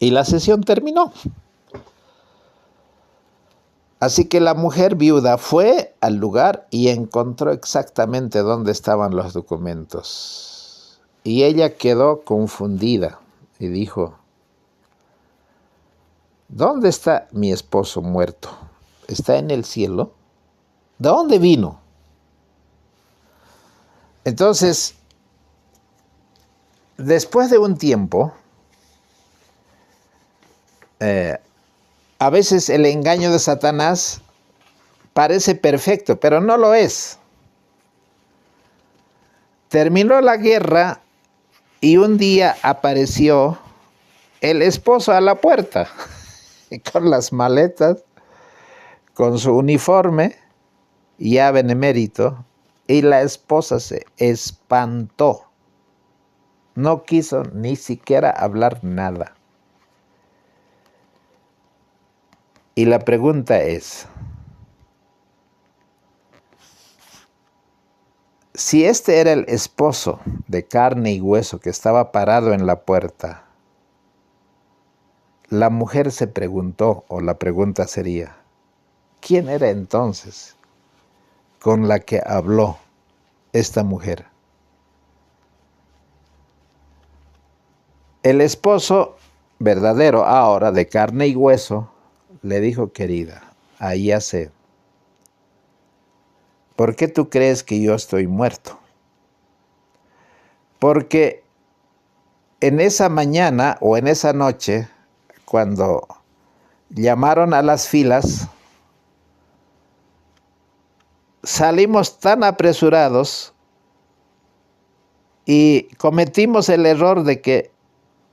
Y la sesión terminó. Así que la mujer viuda fue al lugar y encontró exactamente dónde estaban los documentos. Y ella quedó confundida y dijo: ¿dónde está mi esposo muerto? ¿Está en el cielo? ¿De dónde vino? Entonces, después de un tiempo, a veces el engaño de Satanás parece perfecto, pero no lo es. Terminó la guerra y un día apareció el esposo a la puerta, con las maletas, con su uniforme, ya benemérito, y la esposa se espantó. No quiso ni siquiera hablar nada. Y la pregunta es, si este era el esposo de carne y hueso que estaba parado en la puerta, la mujer se preguntó, o la pregunta sería, ¿quién era entonces con la que habló esta mujer? El esposo verdadero, ahora de carne y hueso, le dijo: querida, ahí ya sé. ¿Por qué tú crees que yo estoy muerto? Porque en esa mañana o en esa noche, cuando llamaron a las filas, salimos tan apresurados y cometimos el error de que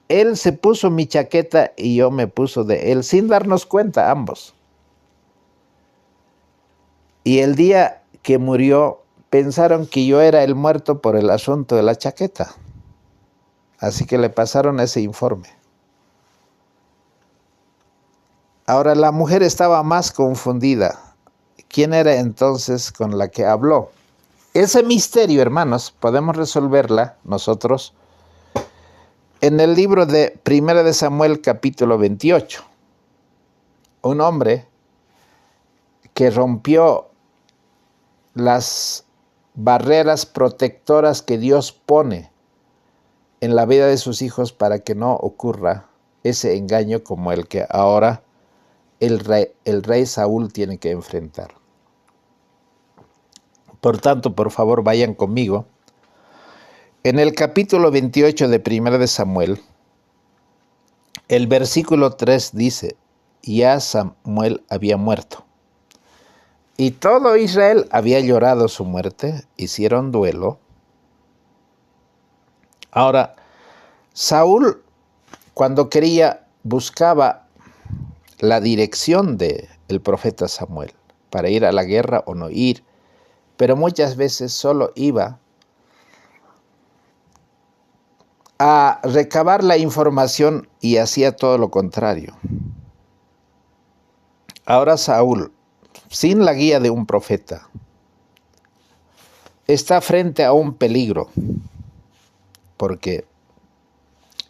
él se puso mi chaqueta y yo me puso de él, sin darnos cuenta ambos. Y el día que murió, pensaron que yo era el muerto por el asunto de la chaqueta. Así que le pasaron ese informe. Ahora la mujer estaba más confundida. ¿Quién era entonces con la que habló? Ese misterio, hermanos, podemos resolverla nosotros en el libro de 1 de Samuel, capítulo 28. Un hombre que rompió las barreras protectoras que Dios pone en la vida de sus hijos para que no ocurra ese engaño como el que ahora el rey Saúl tiene que enfrentar. Por tanto, por favor, vayan conmigo. En el capítulo 28 de 1 de Samuel, el versículo 3 dice: ya Samuel había muerto, y todo Israel había llorado su muerte, hicieron duelo. Ahora, Saúl, cuando quería, buscaba la dirección del profeta Samuel para ir a la guerra o no ir, pero muchas veces solo iba a recabar la información y hacía todo lo contrario. Ahora Saúl, sin la guía de un profeta, está frente a un peligro, porque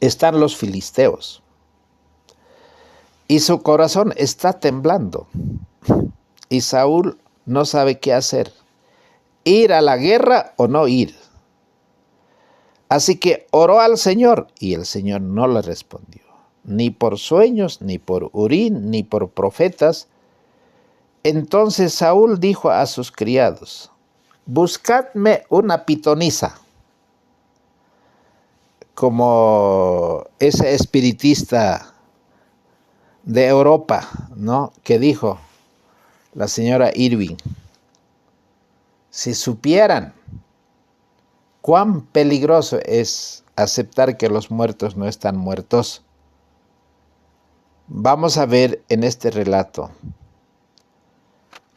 están los filisteos y su corazón está temblando y Saúl no sabe qué hacer. ¿ir a la guerra o no ir? Así que oró al Señor y el Señor no le respondió, ni por sueños, ni por Urín, ni por profetas. Entonces Saúl dijo a sus criados, buscadme una pitonisa, como ese espiritista de Europa, ¿no? Que dijo la señora Irving, si supieran cuán peligroso es aceptar que los muertos no están muertos. Vamos a ver en este relato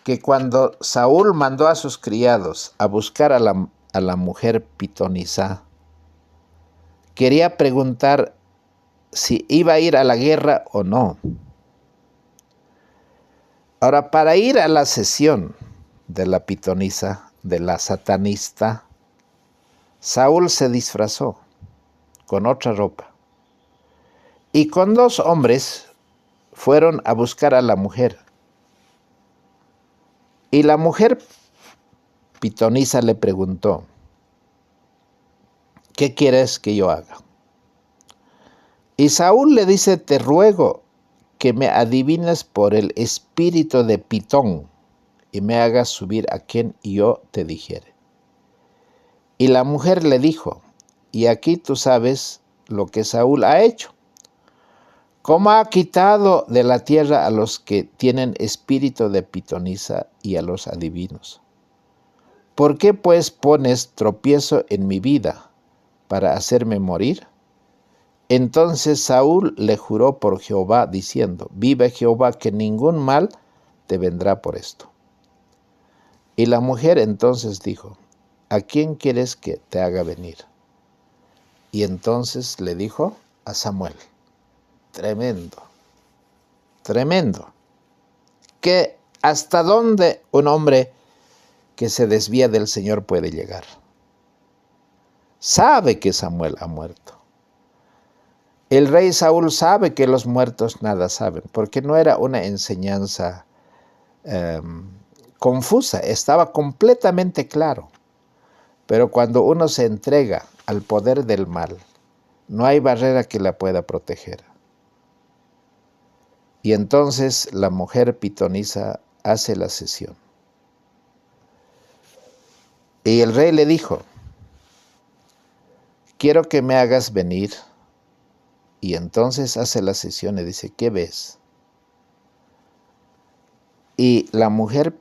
que cuando Saúl mandó a sus criados a buscar a la mujer pitonisa, quería preguntar si iba a ir a la guerra o no. Ahora, para ir a la sesión de la pitonisa, de la satanista, Saúl se disfrazó con otra ropa y con 2 hombres fueron a buscar a la mujer. Y la mujer pitonisa le preguntó, ¿qué quieres que yo haga? Y Saúl le dice, te ruego que me adivines por el espíritu de Pitón y me hagas subir a quien yo te dijere. Y la mujer le dijo, y aquí tú sabes lo que Saúl ha hecho, cómo ha quitado de la tierra a los que tienen espíritu de pitonisa y a los adivinos. ¿Por qué pues pones tropiezo en mi vida para hacerme morir? Entonces Saúl le juró por Jehová, diciendo, vive Jehová, que ningún mal te vendrá por esto. Y la mujer entonces dijo, ¿a quién quieres que te haga venir? Y entonces le dijo a Samuel. Tremendo, tremendo. Que hasta dónde un hombre que se desvía del Señor puede llegar. Sabe que Samuel ha muerto. El rey Saúl sabe que los muertos nada saben, porque no era una enseñanza confusa, estaba completamente claro. Pero cuando uno se entrega al poder del mal, no hay barrera que la pueda proteger. Y entonces la mujer pitonisa hace la sesión. Y el rey le dijo, quiero que me hagas venir. Y entonces hace la sesión y dice, ¿qué ves? Y la mujer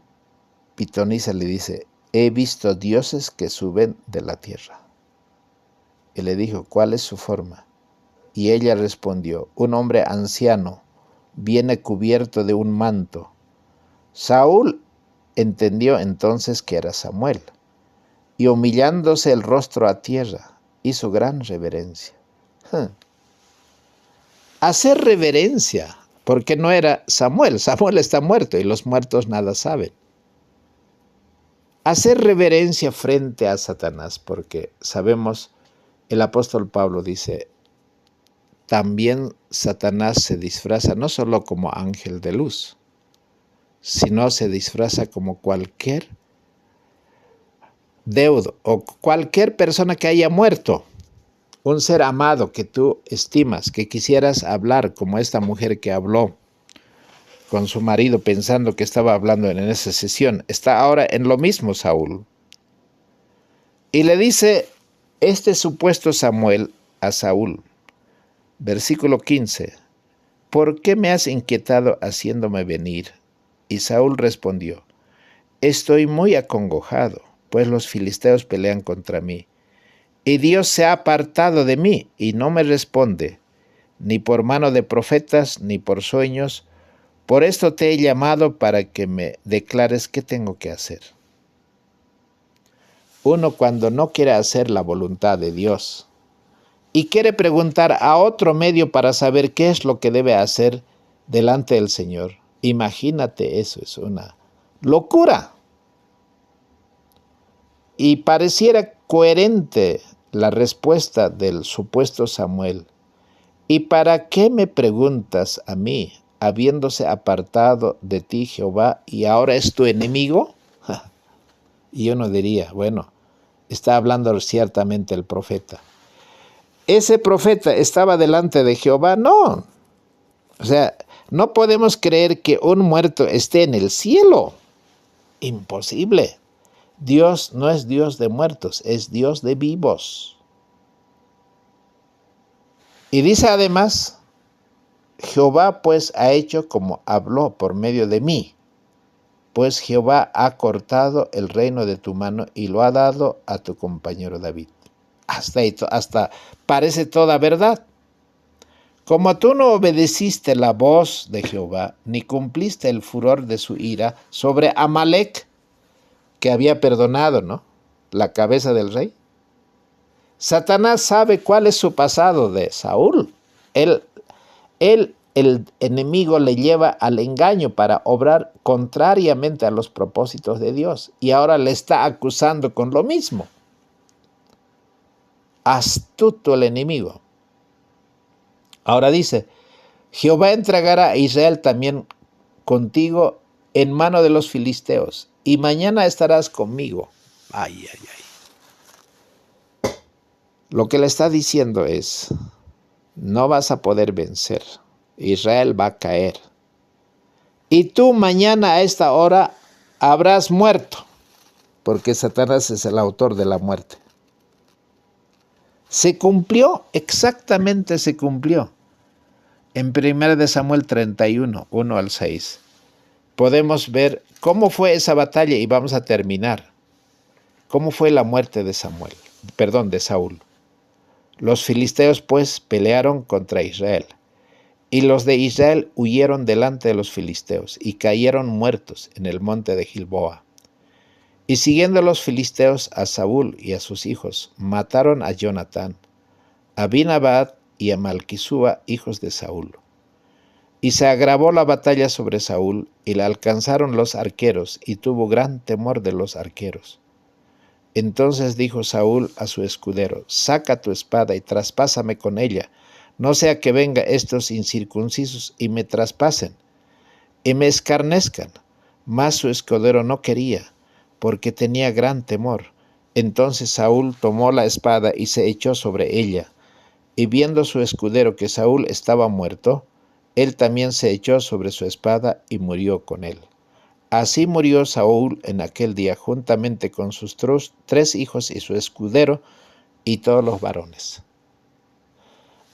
pitonisa le dice, he visto dioses que suben de la tierra. Y le dijo, ¿cuál es su forma? Y ella respondió, un hombre anciano, viene cubierto de un manto. Saúl entendió entonces que era Samuel, y humillándose el rostro a tierra, hizo gran reverencia. Hacer reverencia, porque no era Samuel. Samuel está muerto y los muertos nada saben. Hacer reverencia frente a Satanás, porque sabemos, el apóstol Pablo dice, también Satanás se disfraza no solo como ángel de luz, sino se disfraza como cualquier deudo o cualquier persona que haya muerto. Un ser amado que tú estimas, que quisieras hablar, como esta mujer que habló con su marido pensando que estaba hablando en esa sesión. Está ahora en lo mismo Saúl. Y le dice este supuesto Samuel a Saúl, versículo 15, ¿por qué me has inquietado haciéndome venir? Y Saúl respondió, estoy muy acongojado, pues los filisteos pelean contra mí. Y Dios se ha apartado de mí y no me responde, ni por mano de profetas, ni por sueños. Por esto te he llamado para que me declares qué tengo que hacer. Uno cuando no quiere hacer la voluntad de Dios y quiere preguntar a otro medio para saber qué es lo que debe hacer delante del Señor, imagínate, eso es una locura. Y pareciera coherente la respuesta del supuesto Samuel. ¿Y para qué me preguntas a mí, habiéndose apartado de ti Jehová, y ahora es tu enemigo? Y uno diría, bueno, está hablando ciertamente el profeta. ¿Ese profeta estaba delante de Jehová? No. O sea, no podemos creer que un muerto esté en el cielo. Imposible. Dios no es Dios de muertos, es Dios de vivos. Y dice además, Jehová pues ha hecho como habló por medio de mí, pues Jehová ha cortado el reino de tu mano y lo ha dado a tu compañero David. Hasta parece toda verdad. Como tú no obedeciste la voz de Jehová, ni cumpliste el furor de su ira sobre Amalec, que había perdonado, ¿no?, la cabeza del rey. Satanás sabe cuál es su pasado de Saúl. El enemigo le lleva al engaño para obrar contrariamente a los propósitos de Dios. Y ahora le está acusando con lo mismo. Astuto el enemigo. Ahora dice, Jehová entregará a Israel también contigo en mano de los filisteos, y mañana estarás conmigo. Ay, ay, ay. Lo que le está diciendo es, no vas a poder vencer. Israel va a caer. Y tú mañana a esta hora habrás muerto, porque Satanás es el autor de la muerte. Se cumplió, exactamente se cumplió. En 1 Samuel 31, 1 al 6, podemos ver cómo fue esa batalla y vamos a terminar. ¿Cómo fue la muerte de Saúl? Los filisteos pues pelearon contra Israel. Y los de Israel huyeron delante de los filisteos y cayeron muertos en el monte de Gilboa. Y siguiendo los filisteos a Saúl y a sus hijos, mataron a Jonatán, a Abinadab y a Malquisúa, hijos de Saúl. Y se agravó la batalla sobre Saúl, y la alcanzaron los arqueros, y tuvo gran temor de los arqueros. Entonces dijo Saúl a su escudero, saca tu espada y traspásame con ella, no sea que vengan estos incircuncisos y me traspasen, y me escarnezcan. Mas su escudero no quería, porque tenía gran temor. Entonces Saúl tomó la espada y se echó sobre ella. Y viendo su escudero que Saúl estaba muerto, él también se echó sobre su espada y murió con él. Así murió Saúl en aquel día, juntamente con sus 3 hijos y su escudero y todos los varones.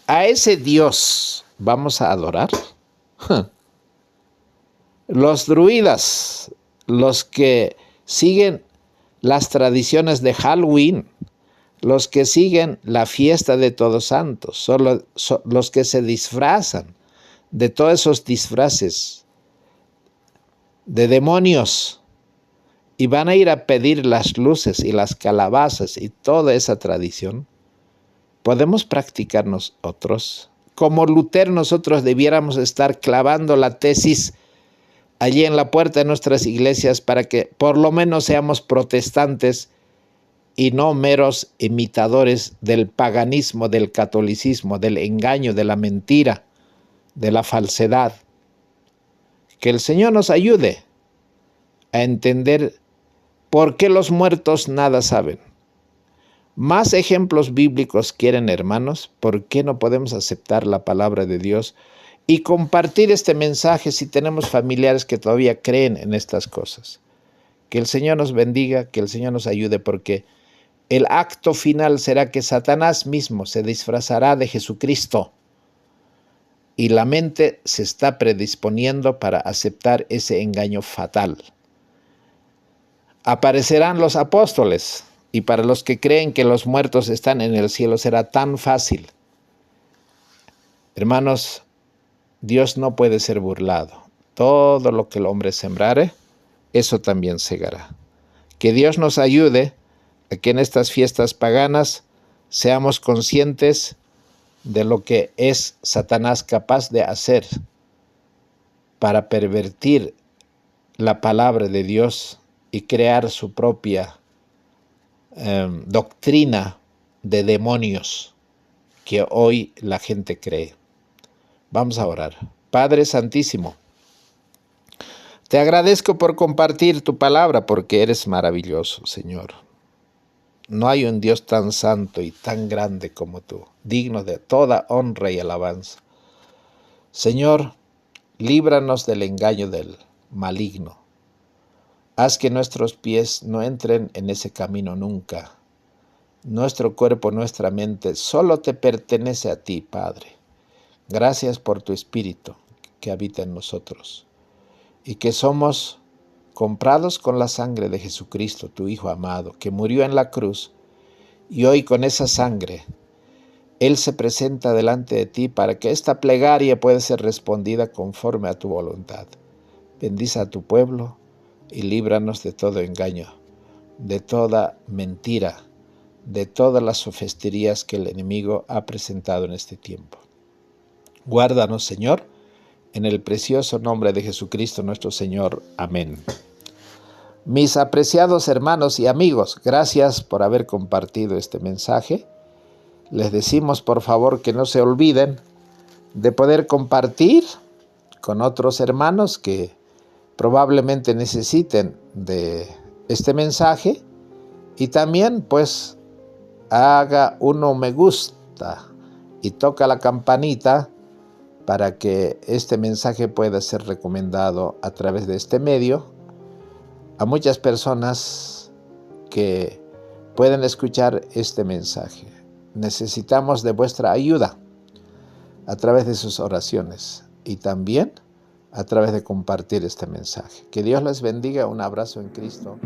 ¿A ese Dios vamos a adorar? Los druidas, los que siguen las tradiciones de Halloween, los que siguen la fiesta de Todos Santos, son los que se disfrazan de todos esos disfraces de demonios y van a ir a pedir las luces y las calabazas y toda esa tradición. ¿Podemos practicar nosotros? Como Lutero, nosotros debiéramos estar clavando la tesis allí en la puerta de nuestras iglesias para que por lo menos seamos protestantes y no meros imitadores del paganismo, del catolicismo, del engaño, de la mentira, de la falsedad. Que el Señor nos ayude a entender por qué los muertos nada saben. ¿Más ejemplos bíblicos quieren, hermanos? ¿Por qué no podemos aceptar la palabra de Dios y compartir este mensaje si tenemos familiares que todavía creen en estas cosas? Que el Señor nos bendiga, que el Señor nos ayude, porque el acto final será que Satanás mismo se disfrazará de Jesucristo y la mente se está predisponiendo para aceptar ese engaño fatal. Aparecerán los apóstoles, y para los que creen que los muertos están en el cielo será tan fácil. Hermanos, Dios no puede ser burlado. Todo lo que el hombre sembrare, eso también segará. Que Dios nos ayude a que en estas fiestas paganas seamos conscientes de lo que es Satanás capaz de hacer para pervertir la palabra de Dios y crear su propia doctrina de demonios que hoy la gente cree. Vamos a orar. Padre Santísimo, Te agradezco por compartir tu palabra porque eres maravilloso, Señor. No hay un Dios tan santo y tan grande como tú, digno de toda honra y alabanza. Señor, líbranos del engaño del maligno. Haz que nuestros pies no entren en ese camino nunca. Nuestro cuerpo, nuestra mente, solo te pertenece a ti, Padre. Gracias por tu Espíritu que habita en nosotros y que somos comprados con la sangre de Jesucristo, tu Hijo amado, que murió en la cruz, y hoy con esa sangre Él se presenta delante de ti para que esta plegaria pueda ser respondida conforme a tu voluntad. Bendice a tu pueblo y líbranos de todo engaño, de toda mentira, de todas las sofisterías que el enemigo ha presentado en este tiempo. Guárdanos, Señor, en el precioso nombre de Jesucristo nuestro Señor. Amén. Mis apreciados hermanos y amigos, gracias por haber compartido este mensaje. Les decimos, por favor, que no se olviden de poder compartir con otros hermanos que probablemente necesiten de este mensaje, y también pues haga uno me gusta y toca la campanita para que este mensaje pueda ser recomendado a través de este medio a muchas personas que pueden escuchar este mensaje. Necesitamos de vuestra ayuda a través de sus oraciones y también a través de compartir este mensaje. Que Dios les bendiga. Un abrazo en Cristo.